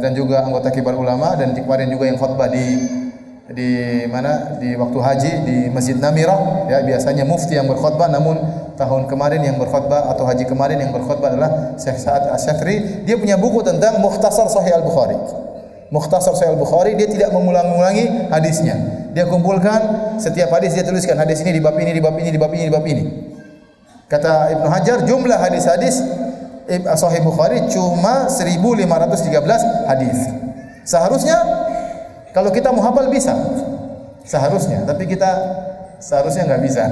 Dan juga anggota kibar ulama, dan kemarin juga yang khutbah di mana di waktu haji di Masjid Namirah ya. Biasanya mufti yang berkhutbah, namun tahun kemarin yang berkhutbah atau haji kemarin yang berkhutbah adalah Syekh Sa'ad Asy-Syafri. Dia punya buku tentang Mukhtasar Sahih Al-Bukhari. Mukhtasar Sahih Al-Bukhari, dia tidak mengulang-ulangi hadisnya. Dia kumpulkan setiap hadis, dia tuliskan hadis ini di bab ini, di bab ini, di bab ini, di bab ini. Kata Ibnu Hajar, jumlah hadis-hadis Sahih Bukhari cuma 1513 hadis. Seharusnya kalau kita mau hafal bisa. Seharusnya, tapi kita seharusnya enggak bisa.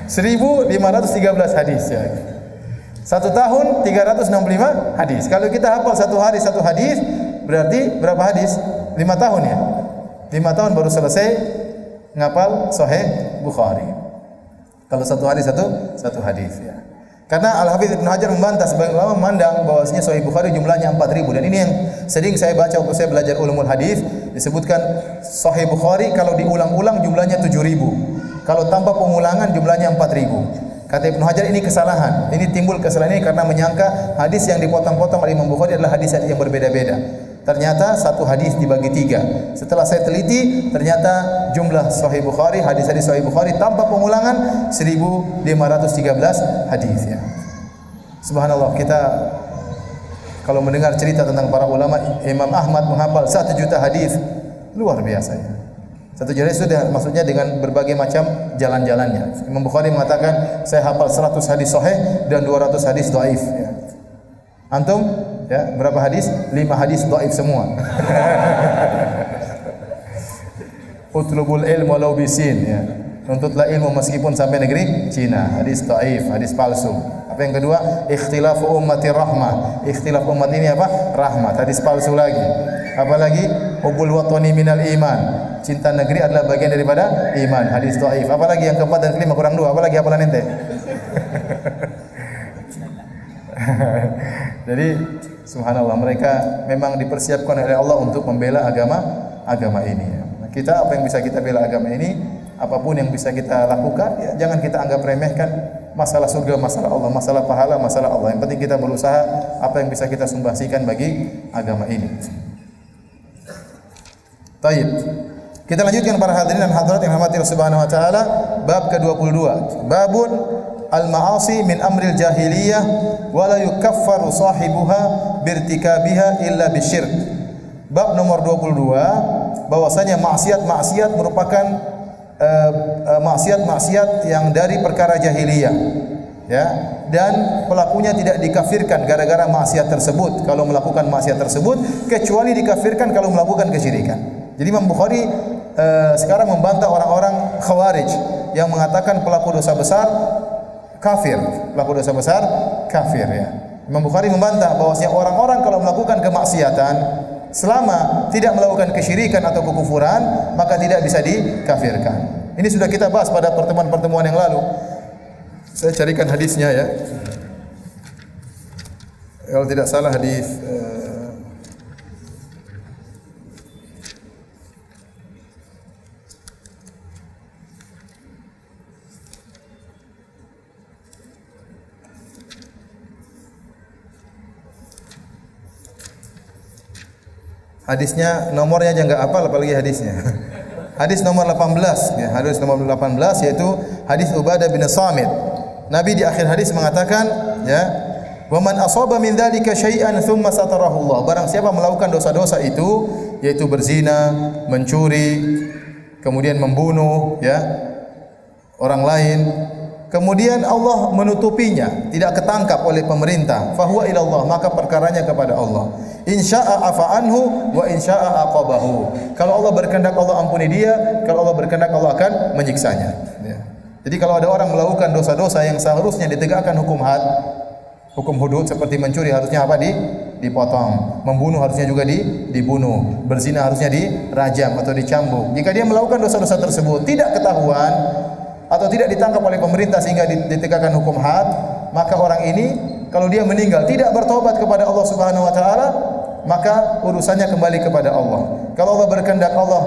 1513 hadis ya. 1 tahun 365 hadis. Kalau kita hafal satu hari satu hadis, berarti berapa hadis? 5 tahun ya. 5 tahun baru selesai ngapal Sahih Bukhari. Kalau satu hari satu hadis ya. Karena Al-Hafidz Ibnu Hajar membantah, sebagian ulama memandang bahwasanya Sahih Bukhari jumlahnya 4000, dan ini yang sering saya baca waktu saya belajar ulumul hadis. Disebutkan Sahih Bukhari kalau diulang-ulang jumlahnya 7000. Kalau tanpa pengulangan jumlahnya 4000. Kata Ibnu Hajar ini kesalahan. Ini timbul kesalahan ini karena menyangka hadis yang dipotong-potong oleh Imam Bukhari adalah hadis yang berbeda-beda. Ternyata satu hadis dibagi 3. Setelah saya teliti, ternyata jumlah Sahih Bukhari, hadis-hadis Sahih Bukhari tanpa pengulangan 1513 hadis ya. Subhanallah, kita kalau mendengar cerita tentang para ulama, Imam Ahmad menghafal 1 juta hadis, luar biasa ya. 1 juta hadis sudah maksudnya dengan berbagai macam jalan-jalannya. Imam Bukhari mengatakan, saya hafal 100 hadis sahih dan 200 hadis dhaif ya. Antum ya, berapa hadis? 5 hadis dhaif semua. Utlubul ilm walau bisin ya. Nuntutlah ilmu meskipun sampai negeri Cina. Hadis dhaif, hadis palsu. Apa yang kedua? Ikhtilafu ummati rahmah. Ikhtilaf umat ini apa? Rahmat. Hadis palsu lagi. Apalagi hubul watani minal iman. Cinta negeri adalah bagian daripada iman. Hadis dhaif. Apalagi yang keempat dan kelima kurang dua. Apalagi hafalan ente? Jadi subhanallah, mereka memang dipersiapkan oleh Allah untuk membela agama ini. Kita apa yang bisa kita bela agama ini, apapun yang bisa kita lakukan, ya jangan kita anggap remehkan. Masalah surga, masalah Allah, masalah pahala, masalah Allah. Yang penting kita berusaha apa yang bisa kita sumbangsikan bagi agama ini. Taib. Kita lanjutkan para hadirin dan hadirat yang dirahmati Allah Subhanahu wa taala, bab ke-22. Babun al-ma'asi min amril jahiliyah wa la yukaffaru sahibuha birtikabiha illa bisyirk. Bab nomor 22, bahwasanya maksiat-maksiat merupakan maksiat-maksiat yang dari perkara jahiliyah, ya, dan pelakunya tidak dikafirkan gara-gara maksiat tersebut kalau melakukan maksiat tersebut, kecuali dikafirkan kalau melakukan kesyirikan. Jadi Imam Bukhari sekarang membantah orang-orang Khawarij yang mengatakan pelaku dosa besar kafir, pelaku dosa besar kafir, ya. Imam Bukhari membantah bahwasanya orang-orang kalau melakukan kemaksiatan selama tidak melakukan kesyirikan atau kekufuran, maka tidak bisa dikafirkan. Ini sudah kita bahas pada pertemuan-pertemuan yang lalu. Saya carikan hadisnya, ya. Kalau tidak salah hadis hadisnya nomornya aja enggak hafal, apalagi hadisnya. Hadis nomor 18, ya, hadis nomor 18 yaitu hadis Ubadah bin Samit. Nabi di akhir hadis mengatakan, ya, "Wa man asaba min dzalika syai'an tsumma satarahu Allah." Barang siapa melakukan dosa-dosa itu, yaitu berzina, mencuri, kemudian membunuh, ya, orang lain, kemudian Allah menutupinya, tidak ketangkap oleh pemerintah, fahuwa ila Allah, maka perkaranya kepada Allah. Insya'a afa anhu wa insya'a aqabahu. Kalau Allah berkehendak Allah ampuni dia, kalau Allah berkehendak Allah akan menyiksanya, ya. Jadi kalau ada orang melakukan dosa-dosa yang seharusnya ditegakkan hukum had, hukum hudud, seperti mencuri harusnya apa? Dipotong. Membunuh harusnya juga dibunuh. Berzina harusnya dirajam atau dicambuk. Jika dia melakukan dosa-dosa tersebut tidak ketahuan atau tidak ditangkap oleh pemerintah sehingga ditegakkan hukum had, maka orang ini kalau dia meninggal tidak bertobat kepada Allah Subhanahu wa taala, maka urusannya kembali kepada Allah. Kalau Allah berkehendak Allah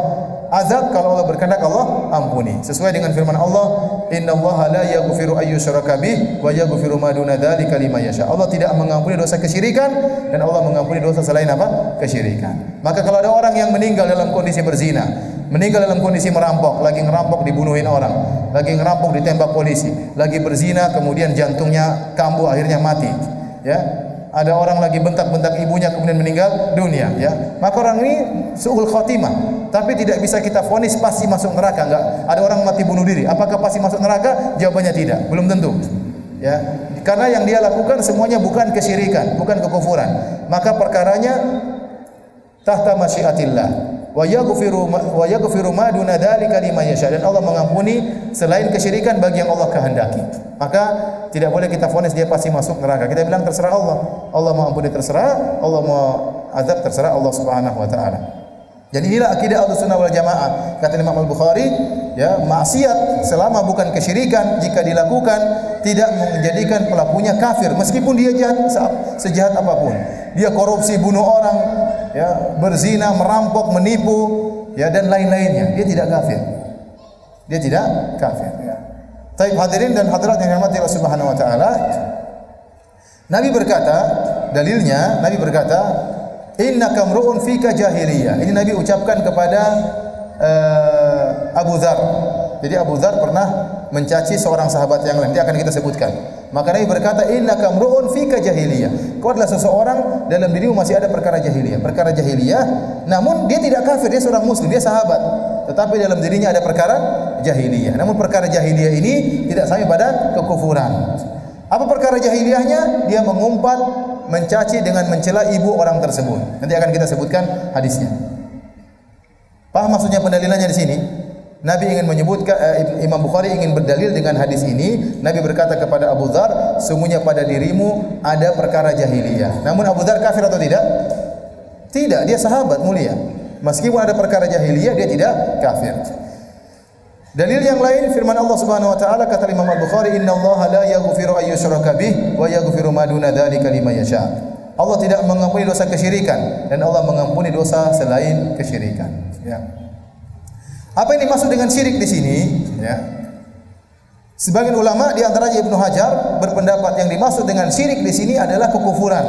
azab, kalau Allah berkehendak Allah ampuni. Sesuai dengan firman Allah, "Innallaha la yaghfiru ay yushraka bih wa yaghfiru ma duna dzalika liman yasha." Allah tidak mengampuni dosa kesyirikan dan Allah mengampuni dosa selain apa? Kesyirikan. Maka kalau ada orang yang meninggal dalam kondisi berzina, meninggal dalam kondisi merampok, lagi ngerampok dibunuhin orang, lagi ngerampok ditembak polisi, lagi berzina kemudian jantungnya kambuh akhirnya mati, ya. Ada orang lagi bentak-bentak ibunya kemudian meninggal dunia, ya. Maka orang ini su'ul khatimah, tapi tidak bisa kita vonis pasti masuk neraka. Enggak. Ada orang mati bunuh diri, apakah pasti masuk neraka? Jawabannya tidak, belum tentu, ya. Karena yang dia lakukan semuanya bukan kesyirikan, bukan kekufuran. Maka perkaranya tahta masyiatillah. Wa yaghfiru ma duna dzalika liman yasha, dan Allah mengampuni selain kesyirikan bagi yang Allah kehendaki. Maka tidak boleh kita vonis dia pasti masuk neraka. Kita bilang terserah Allah. Allah mau ampuni terserah, Allah mau azab terserah Allah Subhanahu wa taala. Jadi inilah akidah Ahlussunnah wal Jamaah. Kata Imam Al-Bukhari, ya, maksiat selama bukan kesyirikan jika dilakukan tidak menjadikan pelakunya kafir meskipun dia jahat sejahat apapun. Dia korupsi, bunuh orang, ya, berzina, merampok, menipu, ya, dan lain-lainnya. Dia tidak kafir. Dia tidak kafir, ya. Taib hadirin dan hadirat yang dirahmati Allah Subhanahu wa taala. Nabi berkata, dalilnya Nabi berkata, "Innaka mru'un fika jahiliyah." Ini Nabi ucapkan kepada Abu Dzar. Jadi Abu Dzar pernah mencaci seorang sahabat yang lain, dia akan kita sebutkan. Maka Nabi berkata, "Innaka mru'un fika jahiliyah." Kau adalah seseorang dalam dirimu masih ada perkara jahiliyah. Perkara jahiliyah, namun dia tidak kafir, dia seorang muslim, dia sahabat. Tetapi dalam dirinya ada perkara jahiliyah. Namun perkara jahiliyah ini tidak sampai pada kekufuran. Apa perkara jahiliyahnya? Dia mengumpat, mencaci dengan mencela ibu orang tersebut. Nanti akan kita sebutkan hadisnya. Paham maksudnya pendalilannya di sini? Nabi ingin menyebutkan Imam Bukhari ingin berdalil dengan hadis ini. Nabi berkata kepada Abu Dzar, sungguhnya pada dirimu ada perkara jahiliyah. Namun Abu Dzar kafir atau tidak? Tidak, dia sahabat mulia. Meskipun ada perkara jahiliyah, dia tidak kafir. Dalil yang lain firman Allah Subhanahu wa taala, kata Imam Al-Bukhari, "Innallaha la yaghfiru an yushraka bih wa yaghfiru ma duna dzalika liman yasha." Allah tidak mengampuni dosa kesyirikan dan Allah mengampuni dosa selain kesyirikan. Ya. Apa yang dimaksud dengan syirik di sini? Ya. Sebagian ulama di antaranya Ibnu Hajar berpendapat yang dimaksud dengan syirik di sini adalah kekufuran.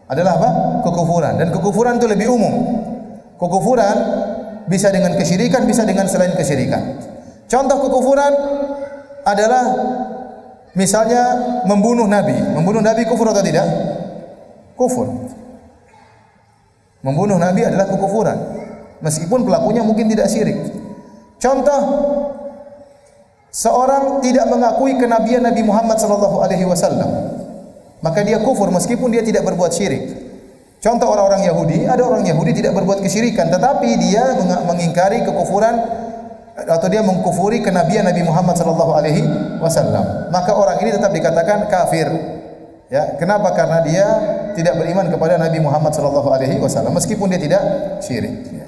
Adalah apa? Kekufuran. Dan kekufuran itu lebih umum. Kekufuran bisa dengan kesyirikan, bisa dengan selain kesyirikan. Contoh kekufuran adalah misalnya membunuh Nabi. Membunuh Nabi kufur atau tidak? Kufur. Membunuh Nabi adalah kekufuran. Meskipun pelakunya mungkin tidak syirik. Contoh, seorang tidak mengakui kenabian Nabi Muhammad sallallahu alaihi wasallam, maka dia kufur meskipun dia tidak berbuat syirik. Contoh orang-orang Yahudi, ada orang Yahudi tidak berbuat kesyirikan, tetapi dia mengingkari kekufuran atau dia mengkufuri kenabian Nabi Muhammad sallallahu alaihi wasallam. Maka orang ini tetap dikatakan kafir. Ya, kenapa? Karena dia tidak beriman kepada Nabi Muhammad sallallahu alaihi wasallam meskipun dia tidak syirik. Ya.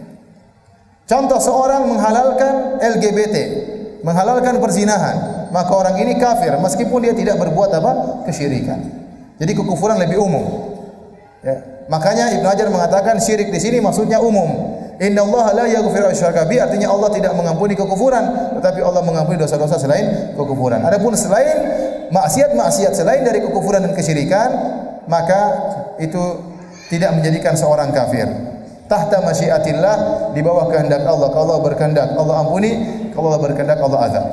Contoh seorang menghalalkan LGBT, menghalalkan perzinahan, maka orang ini kafir meskipun dia tidak berbuat apa? Kesyirikan. Jadi kekufuran lebih umum. Ya. Makanya Ibnu Hajar mengatakan syirik di sini maksudnya umum. Innallaha la yaghfiru asy-syirka bi, artinya Allah tidak mengampuni kekufuran, tetapi Allah mengampuni dosa-dosa selain kekufuran. Adapun selain maksiat-maksiat selain dari kekufuran dan kesyirikan, maka itu tidak menjadikan seorang kafir. Tahta masyiatillah, di bawah kehendak Allah. Kalau Allah berkehendak Allah ampuni, kalau Allah berkehendak Allah azab.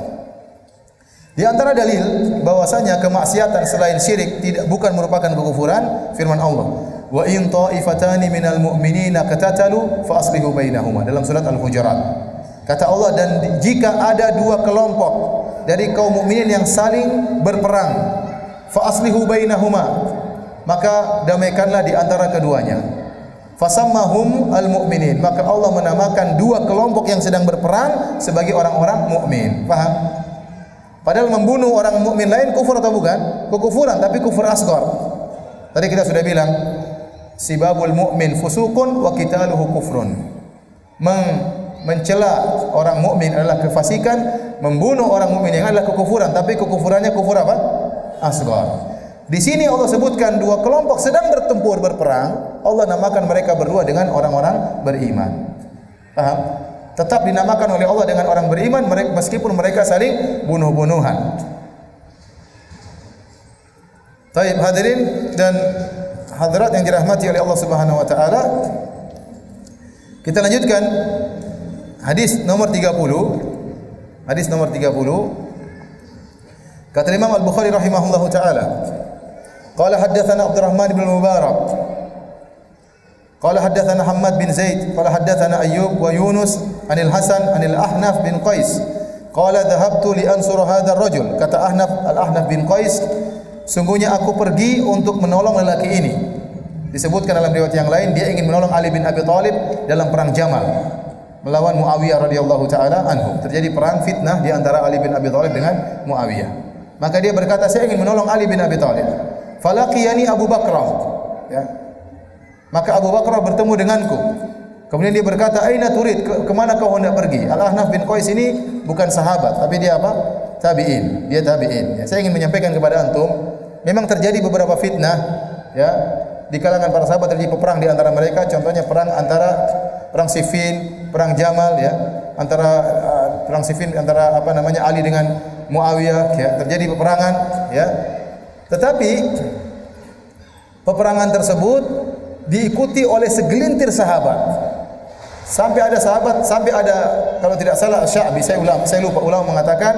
Di antara dalil bahwasanya kemaksiatan selain syirik bukan merupakan kekufuran, firman Allah, wa in ta'ifatani minal mu'minina qatatalu fa aslihu bainahuma, dalam surat Al-Hujurat. Kata Allah, dan jika ada dua kelompok dari kaum mukminin yang saling berperang, fa aslihu bainahuma, maka damaikanlah di antara keduanya. Fasammahum al-mu'minin, maka Allah menamakan dua kelompok yang sedang berperang sebagai orang-orang mukmin. Paham? Padahal membunuh orang mukmin lain kufur atau bukan? Kekufuran, tapi kufur asghar. Tadi kita sudah bilang, sibabul mu'min fusuqun wa qitaluhu kufrun. Mencela orang mukmin adalah kefasikan, membunuh orang mukmin yang adalah kekufuran, tapi kekufurannya kufur apa? Asghar. Di sini Allah sebutkan dua kelompok sedang bertempur berperang, Allah namakan mereka berdua dengan orang-orang beriman. Paham? Tetap dinamakan oleh Allah dengan orang beriman meskipun mereka saling bunuh-bunuhan. Baik, hadirin dan hadirat yang dirahmati oleh Allah Subhanahu wa taala. Kita lanjutkan hadis nomor 30. Hadis nomor 30. Kata Imam Al-Bukhari rahimahullahu taala, qala haddatsana Abdurrahman bin Mubarak, qala haddatsana Hammad bin Zaid, qala haddatsana Ayyub wa Yunus anil Hasan anil Ahnaf bin Qais, qala dhahabtu li ansura hadzal rajul. Kata Al-Ahnaf bin Qais, sungguhnya aku pergi untuk menolong lelaki ini. Disebutkan dalam riwayat yang lain dia ingin menolong Ali bin Abi Thalib dalam perang Jamal melawan Muawiyah radhiyallahu taala anhu. Terjadi perang fitnah di antara Ali bin Abi Thalib dengan Muawiyah. Maka dia berkata, saya ingin menolong Ali bin Abi Thalib. Falaqiyani Abu Bakrah. Ya. Maka Abu Bakrah bertemu denganku. Kemudian dia berkata, aina turid? Kemana kau hendak pergi? Al-Ahnaf bin Qais ini bukan sahabat, tapi dia apa? Tabi'in. Dia tabi'in. Ya, saya ingin menyampaikan kepada antum, memang terjadi beberapa fitnah, ya, di kalangan para sahabat. Terjadi peperang di antara mereka. Contohnya perang Siffin, perang Jamal, ya, antara perang Siffin antara Ali dengan Muawiyah, ya, terjadi peperangan, ya. Tetapi peperangan tersebut diikuti oleh segelintir sahabat. Sampai ada kalau tidak salah Sya'bi, saya lupa, ulama mengatakan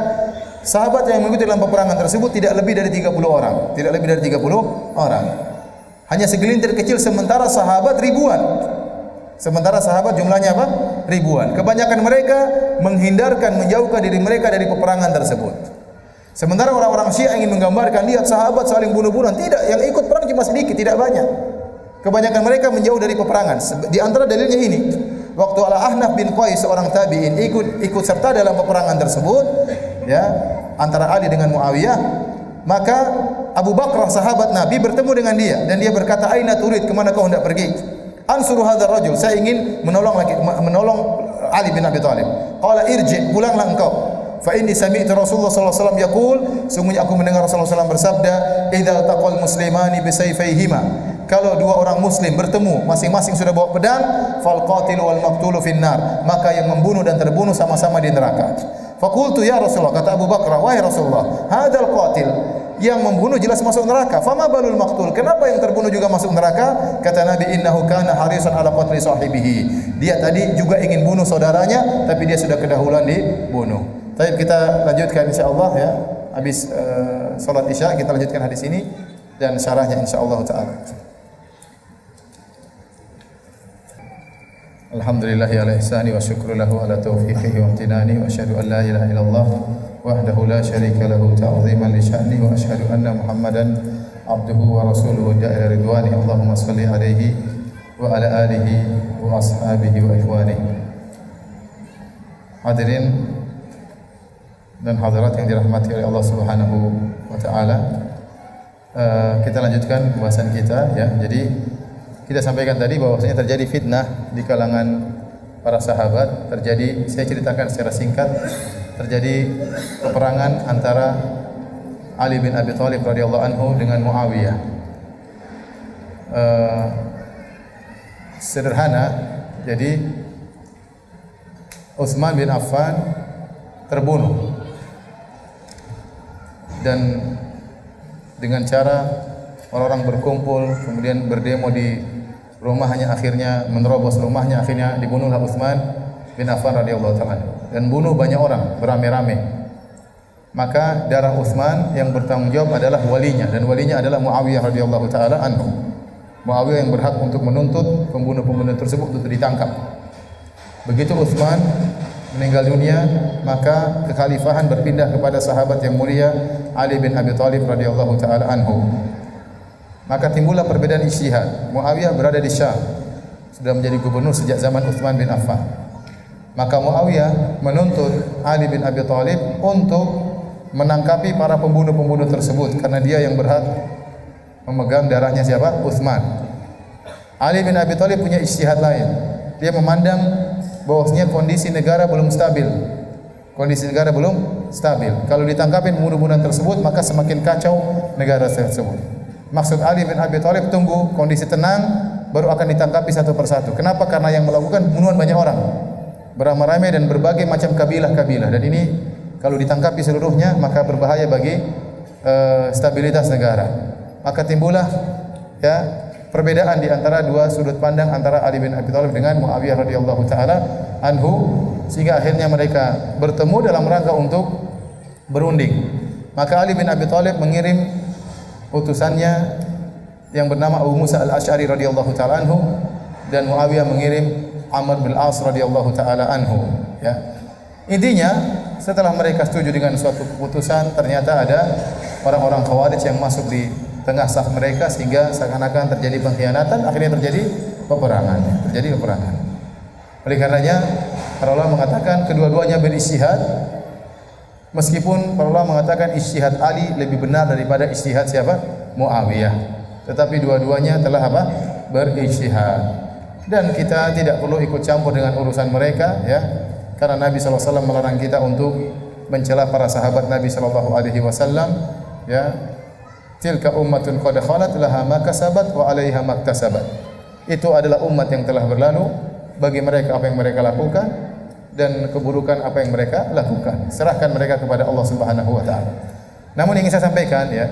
sahabat yang mengikuti dalam peperangan tersebut tidak lebih dari 30 orang. Tidak lebih dari 30 orang. Hanya segelintir kecil, sementara sahabat ribuan. Sementara sahabat jumlahnya apa? Ribuan. Kebanyakan mereka menjauhkan diri mereka dari peperangan tersebut. Sementara orang-orang Syiah ingin menggambarkan, lihat sahabat saling bunuh-bunuhan. Tidak, yang ikut perang cuma sedikit, tidak banyak. Kebanyakan mereka menjauh dari peperangan. Di antara dalilnya ini, waktu Al-Ahnaf bin Qais seorang tabi'in ikut serta dalam peperangan tersebut, ya, antara Ali dengan Muawiyah, maka Abu Bakar sahabat Nabi bertemu dengan dia dan dia berkata, "Aina turid? Kemana kau hendak pergi?" "Ansuru hadzal rajul." Saya ingin menolong Ali bin Abi Thalib. "Qala irji, pulanglah engkau. Fa inni sami'tu Rasulullah sallallahu alaihi wasallam yaqul, sungguhnya aku mendengar Rasulullah SAW bersabda, idza taqal muslimani bi sayfayhima." Kalau dua orang muslim bertemu, masing-masing sudah bawa pedang, fal qatilu wal maqtulu finnar, maka yang membunuh dan terbunuh sama-sama di neraka. Faqultu ya Rasulullah, kata Abu Bakar, wahai Rasulullah, hadzal qatil, yang membunuh jelas masuk neraka. Fama balul maqtul, kenapa yang terbunuh juga masuk neraka? Kata Nabi, innahu kana harisan ala qatli sahibihi. Dia tadi juga ingin bunuh saudaranya, tapi dia sudah kedahuluan dibunuh. Baik, kita lanjutkan insyaallah ya. Habis salat Isya kita lanjutkan hadis ini dan syarahnya insyaallah taala. Alhamdulillahi ala ihsani wa syukru lahu ala taufiqihi wa amtinani wa asyhadu an la ilaha illallah wahdahu la syarika lahu ta'ziman li sya'ni wa asyhadu anna Muhammadan abduhu wa rasuluhu ja'ila ridwani. Allahumma shalli alaihi wa ala alihi wa ashabihi wa ikhwanihi. Hadirin dan hadirat yang dirahmati oleh Allah Subhanahu wa taala, kita lanjutkan pembahasan kita ya. Jadi kita sampaikan tadi bahwasanya terjadi fitnah di kalangan para sahabat, saya ceritakan secara singkat, terjadi peperangan antara Ali bin Abi Thalib radhiyallahu anhu dengan Muawiyah. Sederhana, jadi Utsman bin Affan terbunuh dan dengan cara orang-orang berkumpul kemudian berdemo di rumahnya, akhirnya menerobos rumahnya, akhirnya dibunuhlah Utsman bin Affan radhiyallahu ta'ala dan bunuh banyak orang beramai-ramai. Maka darah Utsman yang bertanggung jawab adalah walinya, dan walinya adalah Muawiyah radhiyallahu ta'ala anhu. Muawiyah yang berhak untuk menuntut pembunuh-pembunuh tersebut untuk ditangkap. Begitu Utsman meninggal dunia, maka kekhalifahan berpindah kepada sahabat yang mulia Ali bin Abi Thalib radhiyallahu ta'ala anhu. Maka timbullah perbedaan ijtihad. Muawiyah berada di Syam, sudah menjadi gubernur sejak zaman Utsman bin Affan. Maka Muawiyah menuntut Ali bin Abi Thalib untuk menangkapi para pembunuh-pembunuh tersebut karena dia yang berhak memegang darahnya siapa? Utsman. Ali bin Abi Thalib punya ijtihad lain. Dia memandang bahwasanya kondisi negara belum stabil. Kondisi negara belum stabil. Kalau ditangkapin pembunuh-pembunuh tersebut, maka semakin kacau negara tersebut. Maksud Ali bin Abi Thalib, tunggu kondisi tenang baru akan ditangkapi satu persatu. Kenapa? Karena yang melakukan pembunuhan banyak orang, beramai-ramai dan berbagai macam kabilah-kabilah, dan ini kalau ditangkapi seluruhnya maka berbahaya bagi stabilitas negara. Maka timbullah ya perbedaan di antara dua sudut pandang antara Ali bin Abi Thalib dengan Muawiyah radhiyallahu taala anhu, sehingga akhirnya mereka bertemu dalam rangka untuk berunding. Maka Ali bin Abi Thalib mengirim utusannya yang bernama Abu Musa al-Asy'ari radhiyallahu taala anhu, dan Muawiyah mengirim Amr bin Al-As radhiyallahu taala anhu ya. Intinya setelah mereka setuju dengan suatu keputusan, ternyata ada orang-orang Khawarij yang masuk di tengah saf mereka sehingga seakan-akan terjadi pengkhianatan, akhirnya terjadi peperangan. Oleh karenanya para ulama mengatakan kedua-duanya berijtihad. Meskipun para ulama mengatakan ijtihad Ali lebih benar daripada ijtihad siapa? Muawiyah. Tetapi dua-duanya telah apa? Berijtihad. Dan kita tidak perlu ikut campur dengan urusan mereka ya. Karena Nabi SAW melarang kita untuk mencela para sahabat Nabi SAW ya. Tilka ummatun qad khalat laha ma kasabat wa 'alaiha ma iktasabat. Itu adalah umat yang telah berlalu, bagi mereka apa yang mereka lakukan dan keburukan apa yang mereka lakukan. Serahkan mereka kepada Allah Subhanahu wa taala. Namun yang ingin saya sampaikan ya,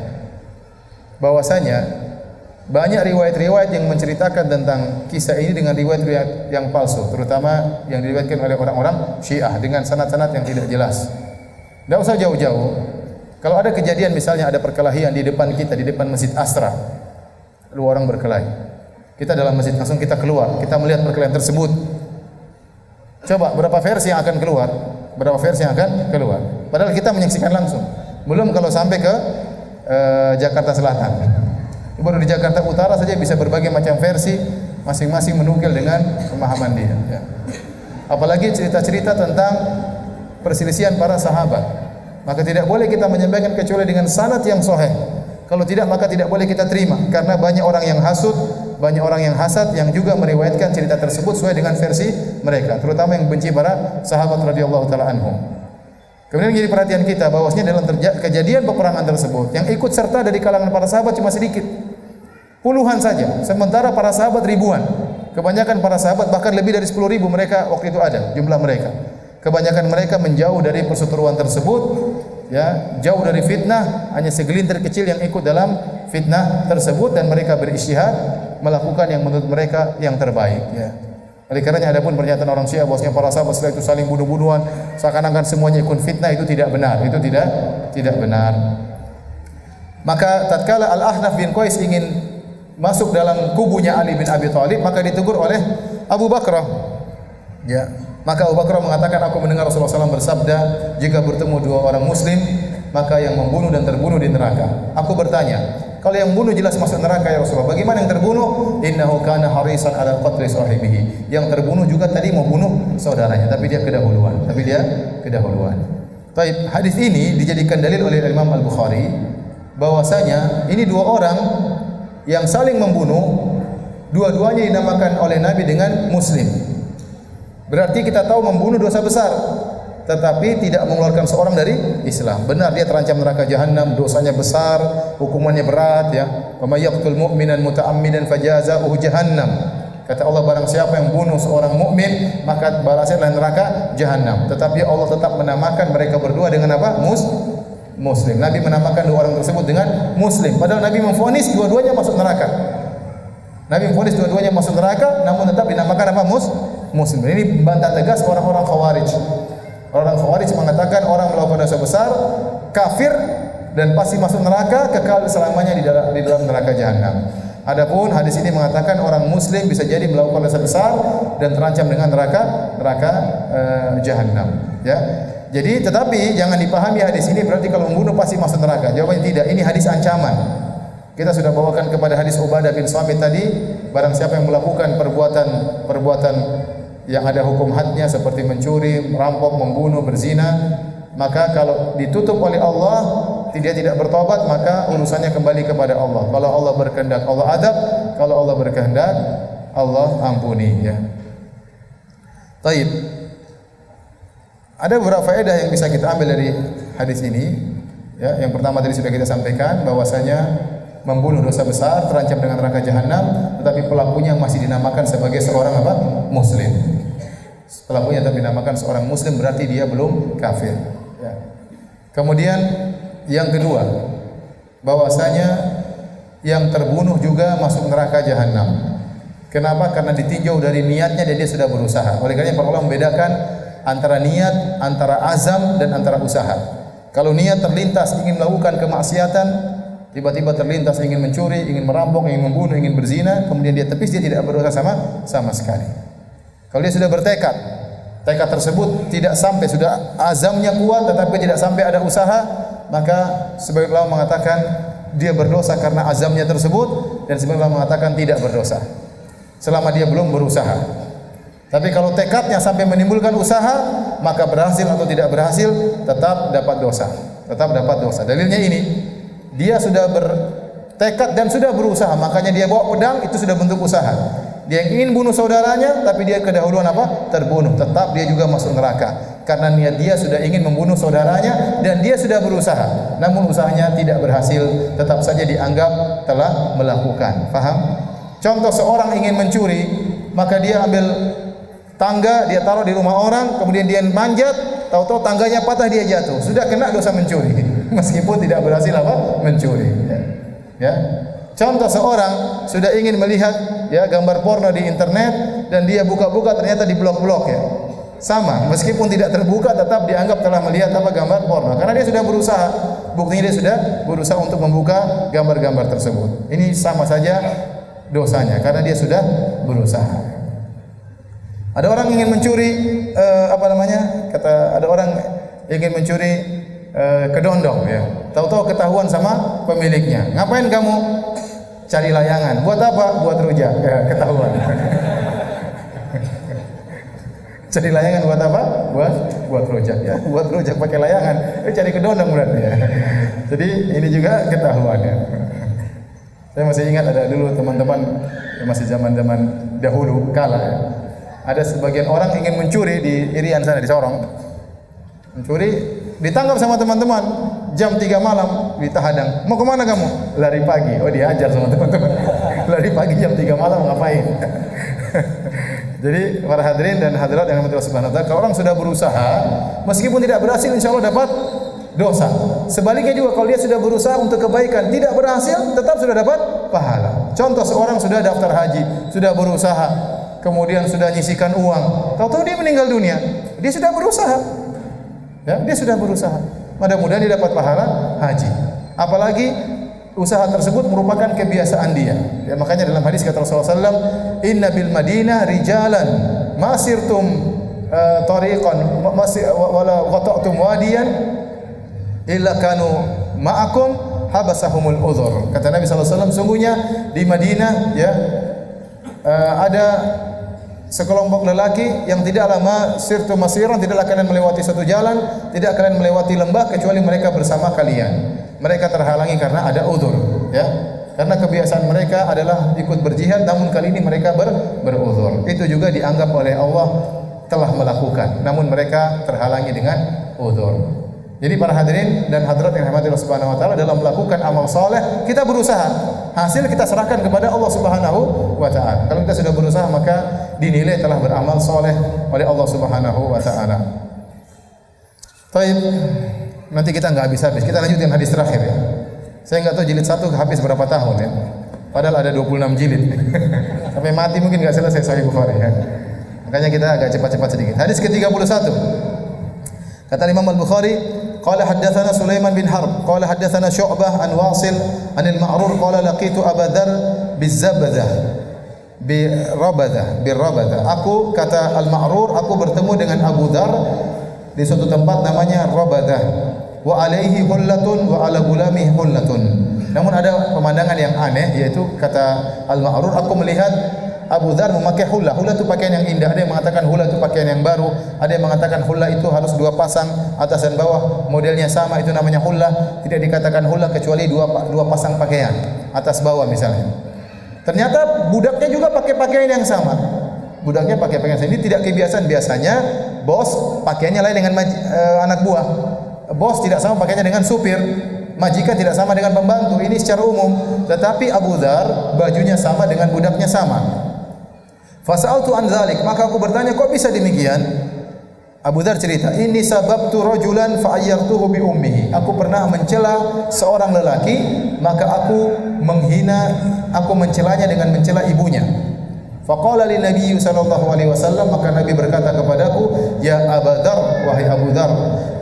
bahwasanya banyak riwayat-riwayat yang menceritakan tentang kisah ini dengan riwayat-riwayat yang palsu, terutama yang diriwayatkan oleh orang-orang Syiah dengan sanad-sanad yang tidak jelas. Tidak usah jauh-jauh. Kalau ada kejadian misalnya ada perkelahian di depan kita, di depan Masjid Asra, lalu orang berkelahi. Kita dalam masjid, langsung kita keluar, kita melihat perkelahian tersebut. Coba berapa versi yang akan keluar? Berapa versi yang akan keluar? Padahal kita menyaksikan langsung. Belum kalau sampai ke Jakarta Selatan. Baru di Jakarta Utara saja bisa berbagai macam versi, masing-masing menukil dengan pemahaman dia. Ya. apalagi cerita-cerita tentang perselisihan para sahabat. Maka tidak boleh kita menyampaikan kecuali dengan sanad yang sahih. Kalau tidak maka tidak boleh kita terima, karena banyak orang yang hasud, banyak orang yang hasad yang juga meriwayatkan cerita tersebut sesuai dengan versi mereka, terutama yang benci para sahabat radhiyallahu taala anhum. Kemudian jadi perhatian kita bahwasanya dalam kejadian peperangan tersebut yang ikut serta dari kalangan para sahabat cuma sedikit, puluhan saja, sementara para sahabat ribuan. Kebanyakan para sahabat bahkan lebih dari 10.000 mereka waktu itu ada jumlah mereka. Kebanyakan mereka menjauh dari perseteruan tersebut, ya, jauh dari fitnah, hanya segelintir kecil yang ikut dalam fitnah tersebut dan mereka beristihad melakukan yang menurut mereka yang terbaik, ya. Oleh karenanya adapun pernyataan orang Syiah bahwasanya para sahabat setelah itu saling bunuh-bunuhan seakan-akan semuanya ikut fitnah, itu tidak benar, itu tidak benar. Maka tatkala Al-Ahnaf bin Qais ingin masuk dalam kubunya Ali bin Abi Thalib, maka ditegur oleh Abu Bakrah, ya. Maka Abu Bakrah mengatakan, aku mendengar Rasulullah SAW bersabda, jika bertemu dua orang muslim, maka yang membunuh dan terbunuh di neraka. Aku bertanya, kalau yang bunuh jelas masuk neraka ya Rasulullah, bagaimana yang terbunuh? Innahu kana harisan ala qatli sahibihi. Yang terbunuh juga tadi mau bunuh saudaranya, tapi dia kedahuluan. Baik, hadis ini dijadikan dalil oleh Imam Al-Bukhari bahwasanya ini dua orang yang saling membunuh, dua-duanya dinamakan oleh Nabi dengan muslim. Berarti kita tahu membunuh dosa besar, tetapi tidak mengeluarkan seorang dari Islam. Benar dia terancam neraka jahanam, dosanya besar, hukumannya berat, ya. Wa may yaqtul mu'minan muta'ammidan fajazaohu jahannam. Kata Allah, barang siapa yang bunuh seorang mukmin maka balasnya adalah neraka jahanam. Tetapi Allah tetap menamakan mereka berdua dengan apa? Muslim. Nabi menamakan dua orang tersebut dengan muslim. Padahal Nabi memvonis dua-duanya masuk neraka. Namun tetap dinamakan apa? Muslim. Ini membantah tegas orang-orang Khawarij. Orang Khawarij mengatakan orang melakukan dosa besar, kafir dan pasti masuk neraka, kekal selamanya di dalam neraka jahanam. Adapun hadis ini mengatakan orang muslim bisa jadi melakukan dosa besar dan terancam dengan neraka jahanam, ya. Jadi tetapi jangan dipahami hadis ini berarti kalau membunuh pasti masuk neraka. Jawabannya tidak. Ini hadis ancaman. Kita sudah bawakan kepada hadis Ubadah bin Samit tadi, barang siapa yang melakukan perbuatan yang ada hukum hadnya seperti mencuri, merampok, membunuh, berzina, maka kalau ditutup oleh Allah, dia tidak bertobat, maka urusannya kembali kepada Allah. Kalau Allah berkehendak, Allah adab; kalau Allah berkehendak, Allah ampuni, ya. Taib. Ada beberapa faedah yang bisa kita ambil dari hadis ini, ya. Yang pertama tadi sudah kita sampaikan bahwasanya membunuh dosa besar, terancam dengan neraka jahanam, tetapi pelakunya masih dinamakan sebagai seorang apa? Muslim. Pelakunya tetap dinamakan seorang muslim, berarti dia belum kafir, ya. Kemudian yang kedua, bahwasanya yang terbunuh juga masuk neraka jahanam. Kenapa? Karena ditinjau dari niatnya dan dia sudah berusaha. Oleh karena para ulama membedakan antara niat, antara azam dan antara usaha. Kalau niat terlintas ingin melakukan kemaksiatan, tiba-tiba terlintas ingin mencuri, ingin merampok, ingin membunuh, ingin berzina, kemudian dia tepis, dia tidak berdosa sama sekali. Kalau dia sudah bertekad, tekad tersebut tidak sampai, sudah azamnya kuat tetapi tidak sampai ada usaha, maka sebagian ulama mengatakan dia berdosa karena azamnya tersebut, dan sebagian ulama mengatakan tidak berdosa selama dia belum berusaha. Tapi kalau tekadnya sampai menimbulkan usaha, maka berhasil atau tidak berhasil tetap dapat dosa. Dalilnya ini, dia sudah bertekad dan sudah berusaha, makanya dia bawa pedang, itu sudah bentuk usaha. Dia ingin bunuh saudaranya, tapi dia kedahuluan apa? Terbunuh. Tetap dia juga masuk neraka, karena niat dia sudah ingin membunuh saudaranya dan dia sudah berusaha. Namun usahanya tidak berhasil, tetap saja dianggap telah melakukan. Faham? Contoh, seorang ingin mencuri, maka dia ambil tangga, dia taruh di rumah orang, kemudian dia manjat, tahu-tahu tangganya patah, dia jatuh. Sudah kena dosa mencuri, meskipun tidak berhasil apa? Mencuri. Ya. Contoh, seorang sudah ingin melihat, ya, gambar porno di internet dan dia buka-buka ternyata di blok-blok, ya. Sama, meskipun tidak terbuka tetap dianggap telah melihat apa? Gambar porno, karena dia sudah berusaha. Buktinya dia sudah berusaha untuk membuka gambar-gambar tersebut. Ini sama saja dosanya karena dia sudah berusaha. Ada orang ingin mencuri ada orang ingin mencuri kedondong, ya. Tahu-tahu ketahuan sama pemiliknya. Ngapain kamu? Cari layangan. Buat apa? Buat rujak. Ya, ketahuan. Cari layangan buat apa? Buat rojak ya. Buat rojak pakai layangan. Cari kedondong berarti ya. Jadi ini juga ketahuan ya. Saya masih ingat ada dulu teman-teman masih zaman-zaman dahulu kala ya. Ada sebagian orang ingin mencuri di Irian sana di Sorong. Mencuri, ditangkap sama teman-teman. Jam 3 malam ditahadang. Mau kemana kamu? Lari pagi. Oh diajar sama teman-teman. Lari pagi jam 3 malam ngapain? Jadi para hadirin dan hadirat yang dirahmati Allah Subhanahu wa taala, kalau orang sudah berusaha, meskipun tidak berhasil insyaallah dapat dosa. Sebaliknya juga kalau dia sudah berusaha untuk kebaikan, tidak berhasil, tetap sudah dapat pahala. Contoh seorang sudah daftar haji, sudah berusaha, kemudian sudah nyisikan uang, tahu-tahu dia meninggal dunia. Dia sudah berusaha. Ya, dia sudah berusaha. Mudah-mudahan dia dapat pahala haji. Apalagi usaha tersebut merupakan kebiasaan dia. Ya, makanya dalam hadis kata Rasulullah SAW, Inna bil Madinah rijalan masirtum tariqan wala qata'tum wadiyan illa kanu ma'akum habasahumul udhur. Kata Nabi SAW, sungguhnya di Madinah ya ada sekelompok lelaki yang tidaklah masirtum masiran, tidaklah kalian melewati satu jalan, tidak kalian melewati lembah kecuali mereka bersama kalian. Mereka terhalangi karena ada udzur, ya. Karena kebiasaan mereka adalah ikut berjihad, namun kali ini mereka berudzur. Itu juga dianggap oleh Allah telah melakukan, namun mereka terhalangi dengan udzur. Jadi para hadirin dan hadirat yang dirahmati Allah Subhanahu wa taala, dalam melakukan amal saleh kita berusaha. Hasil kita serahkan kepada Allah Subhanahu wa taala. Kalau kita sudah berusaha maka dinilai telah beramal saleh oleh Allah Subhanahu wa taala. Baik. Nanti kita enggak habis-habis. Kita lanjutkan hadis terakhir ya. Saya enggak tahu jilid 1 habis berapa tahun ya. Padahal ada 26 jilid. Sampai mati mungkin enggak selesai Sahih Bukhari ya. Makanya kita agak cepat-cepat sedikit. Hadis ke-31. Kata Imam Al-Bukhari, qala haddatsana Sulaiman bin Harb, qala haddatsana Syu'bah an Wasil an al-Ma'rur qala laqitu Abu Dzar bizabdah birrabadah. Aku kata Al-Ma'rur, aku bertemu dengan Abu Dzar di suatu tempat namanya Rabadah. Wa alaihi hullatun wa ala gulamihi hullatun. Namun ada pemandangan yang aneh, yaitu kata Al-Ma'rur, aku melihat Abu Dzar memakai hullah. Hullah itu pakaian yang indah. Ada yang mengatakan hullah itu pakaian yang baru, ada yang mengatakan hullah itu harus 2 pasang atas dan bawah, modelnya sama, itu namanya hullah. Tidak dikatakan hullah kecuali dua pasang pakaian atas bawah misalnya. Ternyata budaknya juga pakai pakaian yang sama. Budaknya pakai pakaian ini tidak kebiasaan. Biasanya bos pakaiannya lain dengan anak buah. Bos tidak sama pakaiannya dengan supir. Majikan tidak sama dengan pembantu. Ini secara umum. Tetapi Abu Dzar bajunya sama dengan budaknya sama. Fasa'altu an dzalik, maka aku bertanya kok bisa demikian? Abu Dzar cerita, "Inni sababtu rajulan fa ayyartuhu bi ummihi." Aku pernah mencela seorang lelaki, maka aku mencelanya dengan mencela ibunya. Faqala lin Nabi sallallahu alaihi wasallam, maka Nabi berkata kepadaku, "Ya Abu Dzar, wahai Abu Dzar,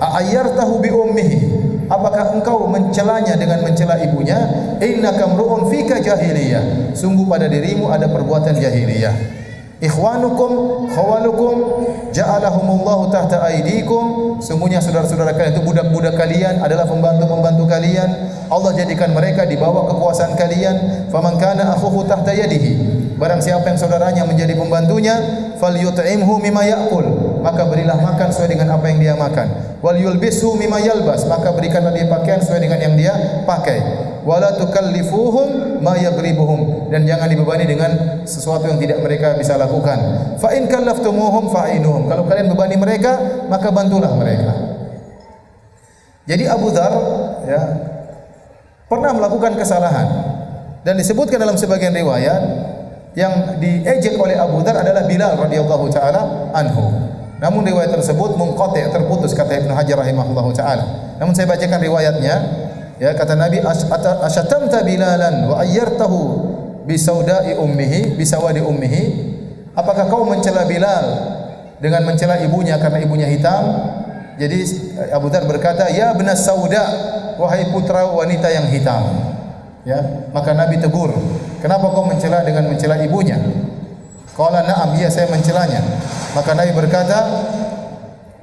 a'ayyartahu bi ummihi?" Apakah engkau mencelanya dengan mencela ibunya? Innaka mru'un fika jahiliyah. Sungguh pada dirimu ada perbuatan jahiliyah. Ikhwanukum khawalukum ja'alahumullahu tahta aydikum. Sungguhnya saudara-saudara kalian itu budak-budak kalian adalah pembantu-pembantu kalian. Allah jadikan mereka di bawah kekuasaan kalian. Faman kana akhuhu tahta yadihi. Barang siapa yang saudaranya menjadi pembantunya, falyut'imhu mimma ya'kul. Maka berilah makan sesuai dengan apa yang dia makan. Wal yulbishu mimma yalbas. Maka berikanlah dia pakaian sesuai dengan yang dia pakai. Wala tukallifuhum ma yaghribuhum, dan jangan dibebani dengan sesuatu yang tidak mereka bisa lakukan. Fa in kallaftumuhum fa'inuhum, kalau kalian bebani mereka maka bantulah mereka. Jadi Abu Dzar ya pernah melakukan kesalahan, dan disebutkan dalam sebagian riwayat yang diejek oleh Abu Dzar adalah Bilal radhiyallahu taala anhu. Namun riwayat tersebut munqati', terputus, kata Ibnu Hajar rahimahullahu taala. Namun saya bacakan riwayatnya. Ya, kata Nabi, asyatamta Bilalan wa ayyartahu bisawda'i ummihi bisawadi ummihi. Apakah kau mencela Bilal dengan mencela ibunya karena ibunya hitam? Jadi Abu Dzar berkata, "Ya benas sauda, wahai putra wanita yang hitam." Ya, maka Nabi tegur, "Kenapa kau mencela dengan mencela ibunya?" Qala na'am, iya saya mencelanya. Maka Nabi berkata,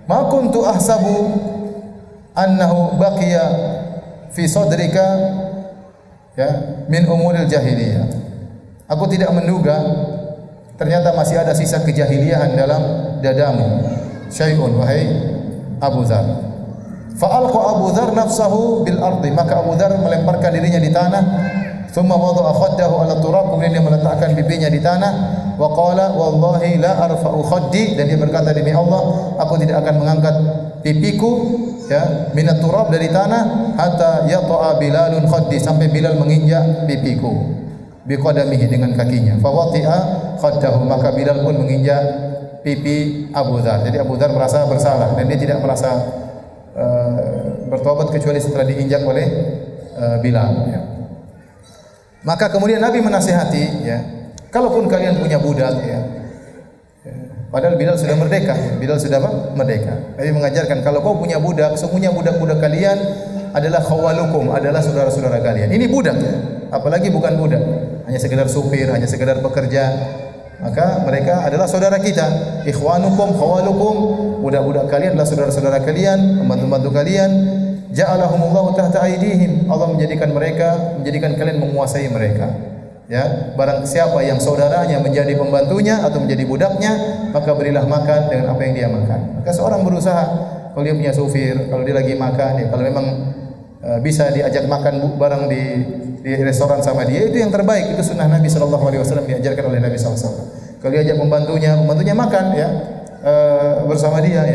"Ma kuntu ahsabu annahu baqiya fi sadrika ya min umuril jahiliyah." Aku tidak menduga ternyata masih ada sisa kejahiliahan dalam dadamu syai'un wahai Abu Dzar. Fa'alqa Abu Dzar nafsahu bil ardi, maka Abu Dzar melemparkan dirinya di tanah. Thumma wada'a khaddahu 'ala turab, kemudian dia meletakkan pipinya di tanah. Wa qala wallahi la arfa'u khaddi, dan dia berkata demi Allah, aku tidak akan mengangkat pipiku ya minat turab dari tanah hatta yata'a Bilalun khaddi, sampai Bilal menginjak pipiku biqadamihi dengan kakinya. Fa wati'a khaddahu, maka Bilal pun menginjak pipi Abu Dzar. Jadi Abu Dzar merasa bersalah dan dia tidak merasa bertobat kecuali setelah diinjak oleh Bilal ya. Maka kemudian Nabi menasihati ya, kalaupun kalian punya budak ya, padahal Bilal sudah merdeka, Bilal sudah apa? Merdeka. Nabi mengajarkan kalau kau punya budak, sesungguhnya budak-budak kalian adalah khawalukum, adalah saudara-saudara kalian. Ini budak ya, apalagi bukan budak, hanya sekedar supir, hanya sekedar pekerja. Maka mereka adalah saudara kita. Ikhwanukum khawalukum, budak-budak kalian adalah saudara-saudara kalian, pembantu-pembantu kalian. Ja'alahumullahu tahta aydihim, Allah menjadikan kalian menguasai mereka. Ya, barang siapa yang saudaranya menjadi pembantunya atau menjadi budaknya, maka berilah makan dengan apa yang dia makan. Maka seorang berusaha, kalau dia punya supir, kalau dia lagi makan, ya, kalau memang bisa diajak makan barang di restoran sama dia, itu yang terbaik. Itu sunnah Nabi sallallahu alaihi wasallam, diajarkan oleh Nabi sallallahu alaihi wasallam. Kalau dia ajak pembantunya makan ya bersama dia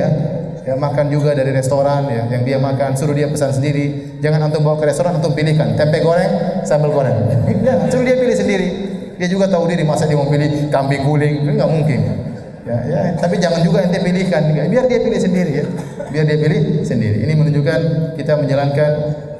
ya makan juga dari restoran ya yang dia makan, suruh dia pesan sendiri. Jangan antum bawa ke restoran antum pilihkan tempe goreng, sambal goreng. Jangan, suruh dia pilih sendiri. Dia juga tahu diri, masa dia mau pilih kambing guling, enggak mungkin. Ya, tapi jangan juga ente pilihkan, biar dia pilih sendiri ya. Biar dia pilih sendiri. Ini menunjukkan kita menjalankan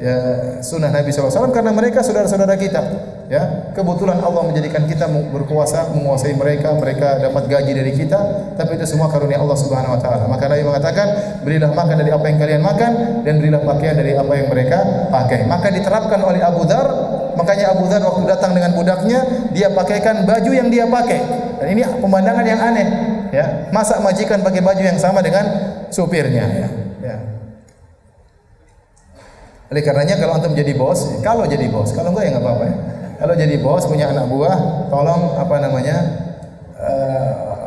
ya sunnah Nabi SAW karena mereka saudara-saudara kita. Ya, kebetulan Allah menjadikan kita berkuasa menguasai mereka, mereka dapat gaji dari kita, tapi itu semua karunia Allah Subhanahu wa taala. Maka Nabi mengatakan, berilah makan dari apa yang kalian makan dan berilah pakaian dari apa yang mereka pakai. Maka diterapkan oleh Abu Dzar. Makanya Abu Dzar waktu datang dengan budaknya, dia pakaikan baju yang dia pakai. Dan ini pemandangan yang aneh, ya. Masa majikan pakai baju yang sama dengan supirnya, ya. Oleh karenanya kalau antum jadi bos, kalau enggak ya enggak apa-apa ya. Kalau jadi bos punya anak buah, tolong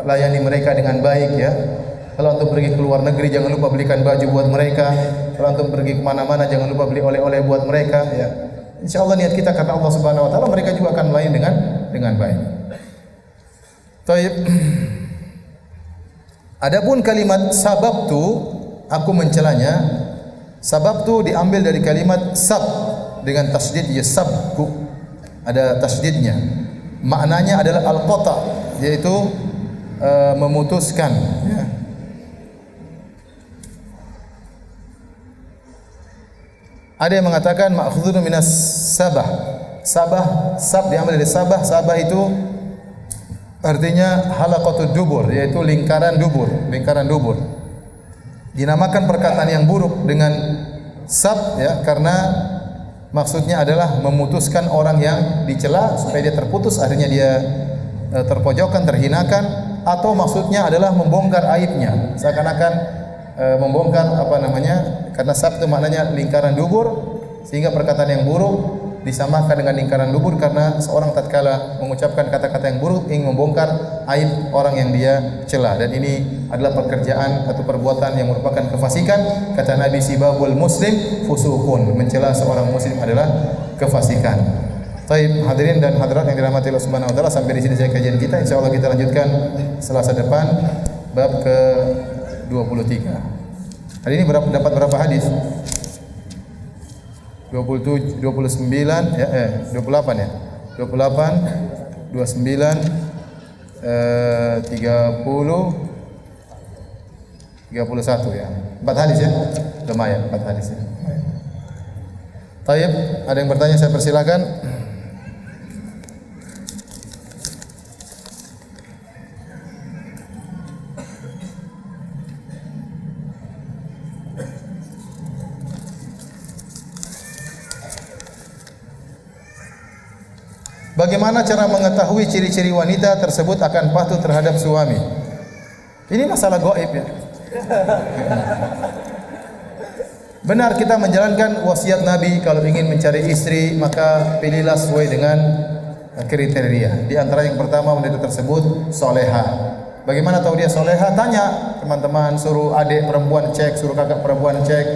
layani mereka dengan baik ya. Kalau antum pergi ke luar negeri jangan lupa belikan baju buat mereka. Kalau antum pergi kemana-mana jangan lupa beli oleh-oleh buat mereka ya. Insyaallah niat kita karena Allah Subhanahu wa taala, mereka juga akan melayani dengan baik. Baik. Adapun kalimat sababtu, aku mencelanya. Sababtu diambil dari kalimat sab dengan tasydid yasabku. Ada tasydidnya. Maknanya adalah al-qata, yaitu memutuskan ya. Ada yang mengatakan ma'khudhun minas sabah. Sab diambil dari sabah. Sabah itu artinya halaqatud dubur, yaitu lingkaran dubur. Dinamakan perkataan yang buruk dengan sab ya karena maksudnya adalah memutuskan orang yang dicela supaya dia terputus, akhirnya dia terpojokkan, terhinakan, atau maksudnya adalah membongkar aibnya, seakan-akan membongkar karena sab itu maknanya lingkaran dubur, sehingga perkataan yang buruk disamakan dengan lingkaran dubur karena seorang tatkala mengucapkan kata-kata yang buruk ingin membongkar aib orang yang dia cela, dan ini adalah pekerjaan atau perbuatan yang merupakan kefasikan. Kata Nabi, sibabul muslim fusukun, mencela seorang muslim adalah kefasikan. Baik, hadirin dan hadirat yang dirahmati Allah Subhanahu wa taala, sampai di sini saja kajian kita. Insyaallah kita lanjutkan Selasa depan bab ke-23. Hari ini dapat berapa hadis? 27, 29 ya 28 ya. 28 29 30 31 ya. 4 hadis ya. Lumayan 4 hadis ya. Baik, ada yang bertanya saya persilakan. Bagaimana cara mengetahui ciri-ciri wanita tersebut akan patuh terhadap suami? Ini masalah gaib ya. Benar, kita menjalankan wasiat Nabi, kalau ingin mencari istri maka pilihlah sesuai dengan kriteria. Di antara yang pertama, wanita tersebut solehah, Bagaimana tahu dia soleha? Tanya teman-teman, suruh adik perempuan cek, suruh kakak perempuan cek.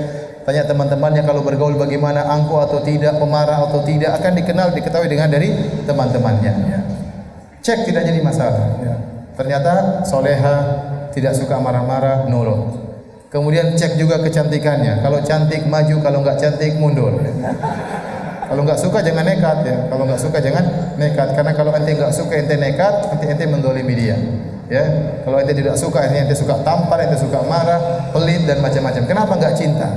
Tanya teman-temannya kalau bergaul bagaimana, angkuh atau tidak, pemarah atau tidak, akan diketahui dengan dari teman-temannya. Ya. Cek, tidak jadi masalah. Ya. Ternyata soleha, tidak suka marah-marah, nurut. Kemudian cek juga kecantikannya. Kalau cantik maju, kalau enggak cantik mundur. Kalau enggak suka jangan nekat ya. Kalau enggak suka jangan nekat, karena kalau ente enggak suka ente nekat, nanti ente mendolimi dia. Ya, kalau ente tidak suka, ente suka tampar, ente suka marah, pelit dan macam-macam. Kenapa enggak cinta?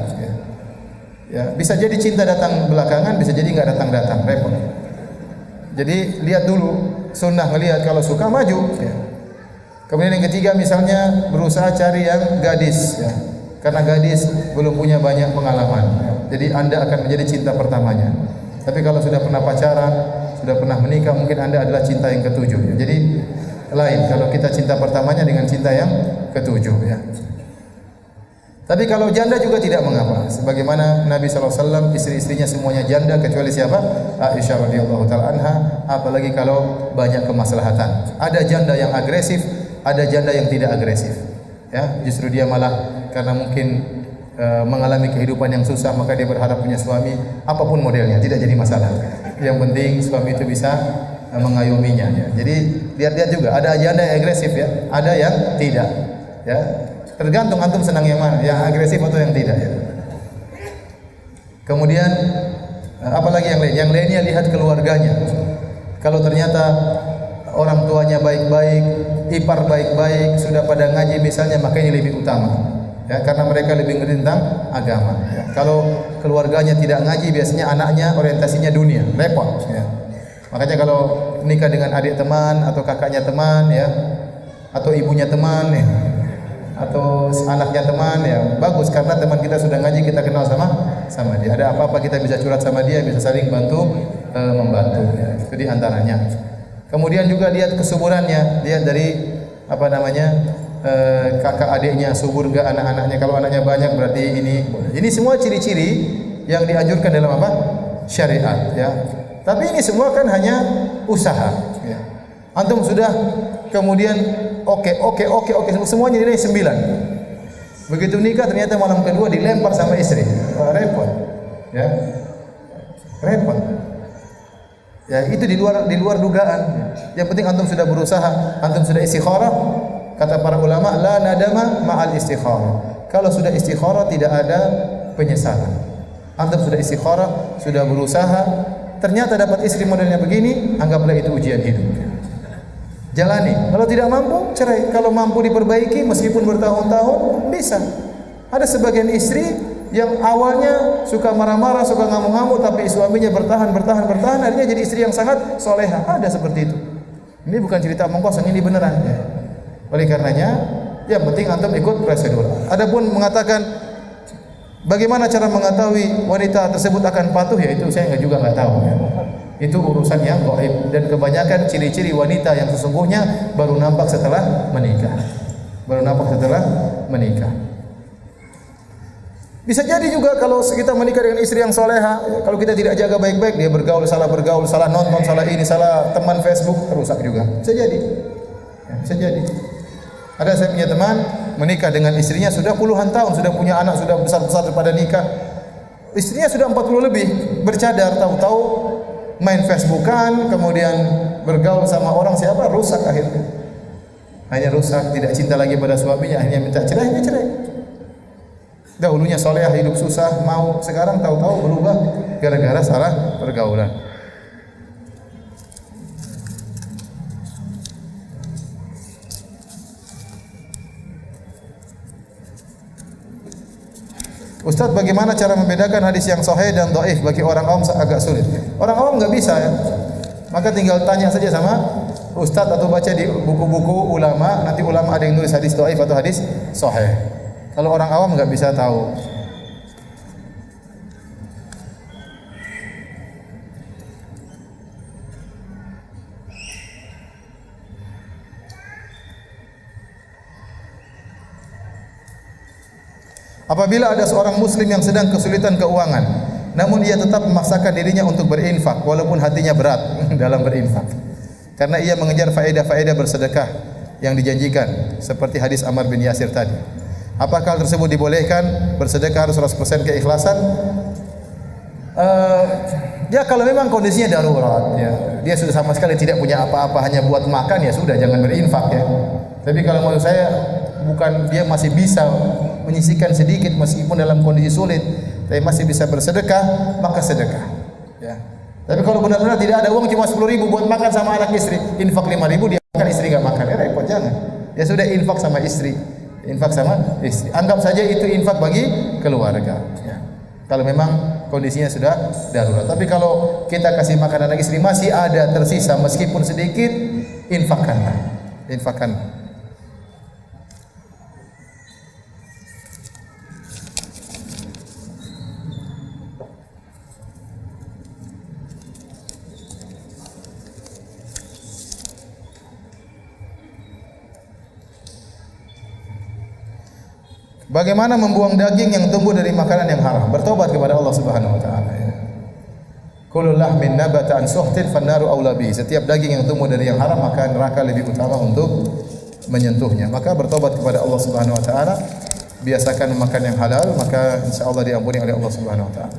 Ya, bisa jadi cinta datang belakangan, bisa jadi enggak datang-datang, repot. Jadi lihat dulu, sunnah ngelihat kalau suka maju. Ya. Kemudian yang ketiga misalnya berusaha cari yang gadis, ya. Karena gadis belum punya banyak pengalaman. Ya. Jadi Anda akan menjadi cinta pertamanya. Tapi kalau sudah pernah pacaran, sudah pernah menikah, mungkin Anda adalah cinta yang ketujuh. Ya. Jadi lain kalau kita cinta pertamanya dengan cinta yang ketujuh. Ya. Tapi kalau janda juga tidak mengapa. Sebagaimana Nabi SAW, istri-istrinya semuanya janda kecuali siapa? Aisyah radhiyallahu taala anha. Apalagi kalau banyak kemaslahatan. Ada janda yang agresif, ada janda yang tidak agresif. Ya, justru dia malah karena mungkin mengalami kehidupan yang susah, maka dia berharap punya suami apapun modelnya, tidak jadi masalah. Yang penting suami itu bisa mengayominya. Ya. Jadi lihat-lihat juga, ada janda yang agresif ya, ada yang tidak. Ya. Tergantung antum senang yang mana, yang agresif atau yang tidak ya. Kemudian apalagi yang lain? Yang lainnya lihat keluarganya. Kalau ternyata orang tuanya baik-baik, ipar baik-baik, sudah pada ngaji misalnya, maka ini lebih utama. Ya, karena mereka lebih ngerti tentang agama. Ya. Kalau keluarganya tidak ngaji, biasanya anaknya orientasinya dunia, repot. Ya. Makanya kalau nikah dengan adik teman atau kakaknya teman, ya, atau ibunya teman, ya, atau anaknya teman, ya bagus, karena teman kita sudah ngaji, kita kenal sama dia. Ada apa-apa kita bisa curhat sama dia, bisa saling membantu. Ya. Itu di antaranya. Kemudian juga lihat kesuburannya, lihat dari apa namanya kakak adiknya subur enggak, anak-anaknya. Kalau anaknya banyak berarti ini boleh. Ini semua ciri-ciri yang dianjurkan dalam apa? Syariat. Ya. Tapi ini semua kan hanya usaha. Ya. Antum sudah kemudian oke, semuanya nilai 9. Begitu nikah ternyata malam kedua dilempar sama istri. Repot. Ya. Repot. Ya, itu di luar dugaan. Yang penting antum sudah berusaha, antum sudah istikharah. Kata para ulama, la nadama ma'al istikharah. Kalau sudah istikharah tidak ada penyesalan. Antum sudah istikharah, sudah berusaha, ternyata dapat istri modelnya begini, anggaplah itu ujian hidup. Jalani. Kalau tidak mampu, cerai. Kalau mampu diperbaiki meskipun bertahun-tahun, bisa. Ada sebagian istri yang awalnya suka marah-marah, suka ngamuk-ngamuk, tapi suaminya bertahan, akhirnya jadi istri yang sangat soleha. Ada seperti itu. Ini bukan cerita omong kosong, ini beneran. Ya. Oleh karenanya, yang penting antum ikut prosedur. Adapun mengatakan bagaimana cara mengetahui wanita tersebut akan patuh, ya itu saya juga nggak tahu. Ya. Itu urusan yang gaib, dan kebanyakan ciri-ciri wanita yang sesungguhnya baru nampak setelah menikah. Bisa jadi juga kalau kita menikah dengan istri yang soleha, ya, kalau kita tidak jaga baik-baik, dia bergaul, salah nonton, salah ini, salah teman Facebook, rusak juga. Bisa jadi. Ya, bisa jadi. Ada saya punya teman menikah dengan istrinya sudah puluhan tahun, sudah punya anak, sudah besar-besar daripada nikah. Istrinya sudah 40 lebih, bercadar, tahu-tahu main Facebookan, kemudian bergaul sama orang siapa, rusak akhirnya. Hanya rusak, tidak cinta lagi pada suaminya, akhirnya minta cerai, cerai. Dahulunya soleh, hidup susah, mau, sekarang tahu-tahu berubah gara-gara salah pergaulan. Ustaz, bagaimana cara membedakan hadis yang sahih dan dhaif? Bagi orang awam agak sulit. Orang awam enggak bisa ya. Maka tinggal tanya saja sama ustaz atau baca di buku-buku ulama, nanti ulama ada yang nulis hadis dhaif atau hadis sahih. Kalau orang awam enggak bisa tahu. Apabila ada seorang muslim yang sedang kesulitan keuangan, namun ia tetap memaksakan dirinya untuk berinfak walaupun hatinya berat dalam berinfak, karena ia mengejar faedah-faedah bersedekah yang dijanjikan seperti hadis Ammar bin Yasir tadi. Apakah hal tersebut dibolehkan? Bersedekah harus 100% keikhlasan? Ya kalau memang kondisinya darurat, ya dia sudah sama sekali tidak punya apa-apa, hanya buat makan, ya sudah, jangan berinfak ya. Tapi kalau menurut saya bukan, dia masih bisa menyisihkan sedikit meskipun dalam kondisi sulit, tapi masih bisa bersedekah, maka sedekah. Ya. Tapi kalau benar-benar tidak ada uang, cuma 10.000 buat makan sama anak istri, infak 5.000, dia makan, istri nggak makan, ya repot, jangan. Ya sudah, infak sama istri, infak sama istri. Anggap saja itu infak bagi keluarga. Ya. Kalau memang kondisinya sudah darurat. Tapi kalau kita kasih makan anak istri masih ada tersisa meskipun sedikit, infakkanlah. Infakkan. Bagaimana membuang daging yang tumbuh dari makanan yang haram? Bertobat kepada Allah Subhanahu wa taala ya. Kullu lahmin nabata an suhtin fannaru aula bi. Setiap daging yang tumbuh dari yang haram maka neraka lebih utama untuk menyentuhnya. Maka bertobat kepada Allah Subhanahu wa taala, biasakan makan yang halal, maka insyaallah diampuni oleh Allah Subhanahu wa taala.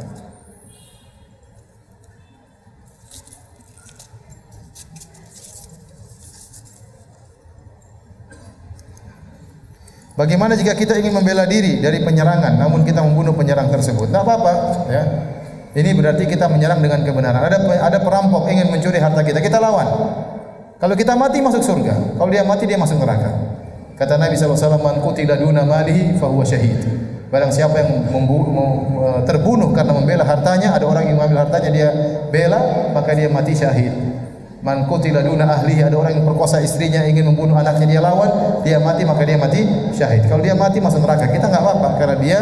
Bagaimana jika kita ingin membela diri dari penyerangan, namun kita membunuh penyerang tersebut? Tidak apa-apa, ya. Ini berarti kita menyerang dengan kebenaran. Ada perampok ingin mencuri harta kita, kita lawan. Kalau kita mati masuk surga, kalau dia mati dia masuk neraka. Kata Nabi SAW, "Man qutila duna malihi fahuwa syahid." Barang siapa yang terbunuh karena membela hartanya, ada orang yang mengambil hartanya dia bela, maka dia mati syahid. Man qutila duna ahlihi, ada orang yang perkosa istrinya ingin membunuh anaknya, dia lawan, dia mati, maka dia mati syahid. Kalau dia mati masuk neraka, kita enggak apa-apa karena dia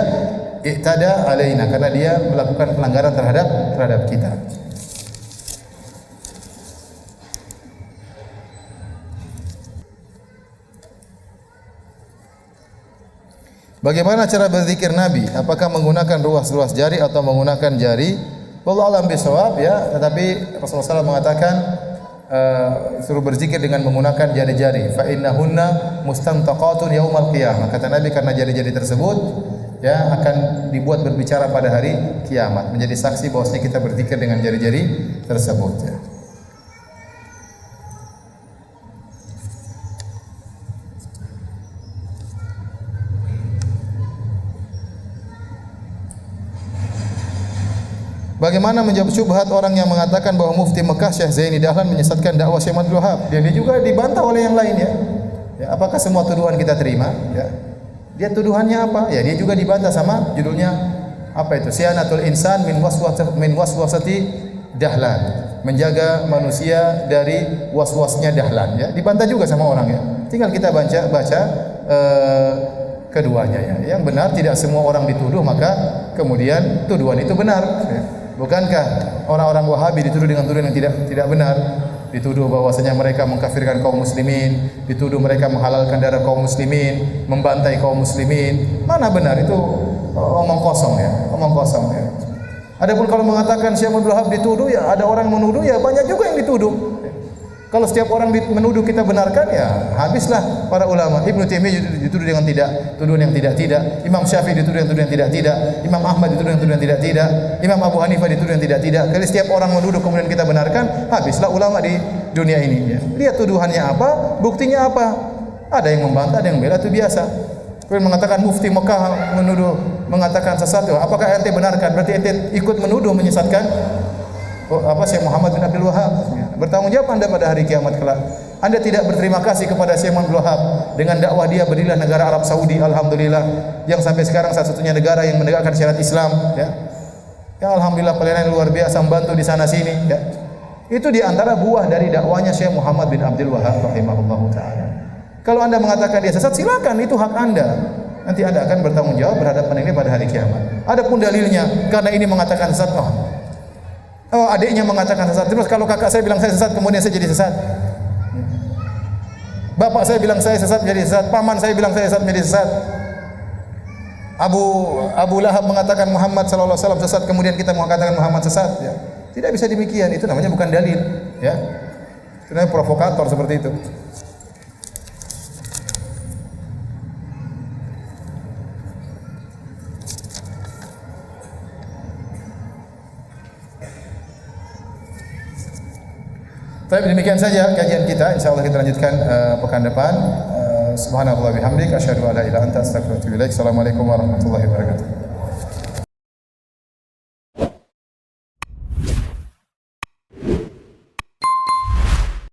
i'tada alaina, karena dia melakukan pelanggaran terhadap kita. Bagaimana cara berzikir Nabi? Apakah menggunakan ruas-ruas jari atau menggunakan jari? Wallahu a'lam bishawab ya, tetapi Rasulullah SAW mengatakan suruh berzikir dengan menggunakan jari-jari. Fa innahunna mustantaqatun yaumal qiyamah. Kata Nabi, karena jari-jari tersebut ya akan dibuat berbicara pada hari kiamat, menjadi saksi bahwasanya kita berzikir dengan jari-jari tersebut ya. Bagaimana menjawab syubhat orang yang mengatakan bahwa Mufti Mekah Syekh Zaini Dahlan menyesatkan dakwah Syekh Abdul Wahab? Dia juga dibantah oleh yang lain ya. Ya, apakah semua tuduhan kita terima? Ya. Dia tuduhannya apa? Ya, dia juga dibantah sama judulnya apa itu? Siyanatul insan min waswasati Dahlan. Menjaga manusia dari waswasnya Dahlan ya. Dibantah juga sama orang ya. Tinggal kita baca keduanya ya. Yang benar, tidak semua orang dituduh maka kemudian tuduhan itu benar ya. Bukankah orang-orang Wahabi dituduh dengan tuduhan yang tidak benar? Dituduh bahwasanya mereka mengkafirkan kaum muslimin, dituduh mereka menghalalkan darah kaum muslimin, membantai kaum muslimin. Mana benar? Itu omong kosong ya, omong kosong ya. Adapun kalau mengatakan Syekh Abdul Wahab dituduh, ya ada orang menuduh, ya banyak juga yang dituduh. Kalau setiap orang menuduh kita benarkan, ya habislah para ulama. Ibnu Taimiyah dituduh dengan tuduhan yang tidak. Imam Syafi'i dituduh dengan tuduhan yang tidak. Imam Ahmad dituduh dengan tuduhan yang tidak. Imam Abu Hanifah dituduh yang tidak. Kalau setiap orang menuduh kemudian kita benarkan, habislah ulama di dunia ini ya. Lihat tuduhannya apa, buktinya apa. Ada yang membantah, ada yang membela, itu biasa. Kemudian mengatakan Mufti Mekah mengatakan sesat, apakah ente benarkan? Berarti ente ikut menuduh menyesatkan Syekh Muhammad bin Abdul Wahab. Bertanggung jawab Anda pada hari kiamat kelak. Anda tidak berterima kasih kepada Syekh Abdul Wahab dengan dakwah dia berdirilah negara Arab Saudi, alhamdulillah, yang sampai sekarang satu-satunya negara yang menegakkan syariat Islam ya. Ya alhamdulillah, pelayanan luar biasa, membantu di sana sini ya. Itu di antara buah dari dakwahnya Syekh Muhammad bin Abdul Wahab rahimahullahu taala. Kalau Anda mengatakan dia sesat, silakan, itu hak Anda. Nanti Anda akan bertanggung jawab berhadapan ini pada hari kiamat. Adapun dalilnya, karena ini mengatakan sesat, adiknya mengatakan sesat. Terus kalau kakak saya bilang saya sesat, kemudian saya jadi sesat. Bapak saya bilang saya sesat, menjadi sesat. Paman saya bilang saya sesat, menjadi sesat. Abu Lahab mengatakan Muhammad sallallahu alaihi wasallam sesat, kemudian kita mengatakan Muhammad sesat. Ya. Tidak bisa demikian. Itu namanya bukan dalil. Ya. Itu namanya provokator seperti itu. Baik, demikian saja kajian kita. Insyaallah kita lanjutkan pekan depan. Subhanallah bihamdik asyhadu an la ilaha illa anta astaghfiruka wa atubu ilaik. Assalamualaikum warahmatullahi wabarakatuh.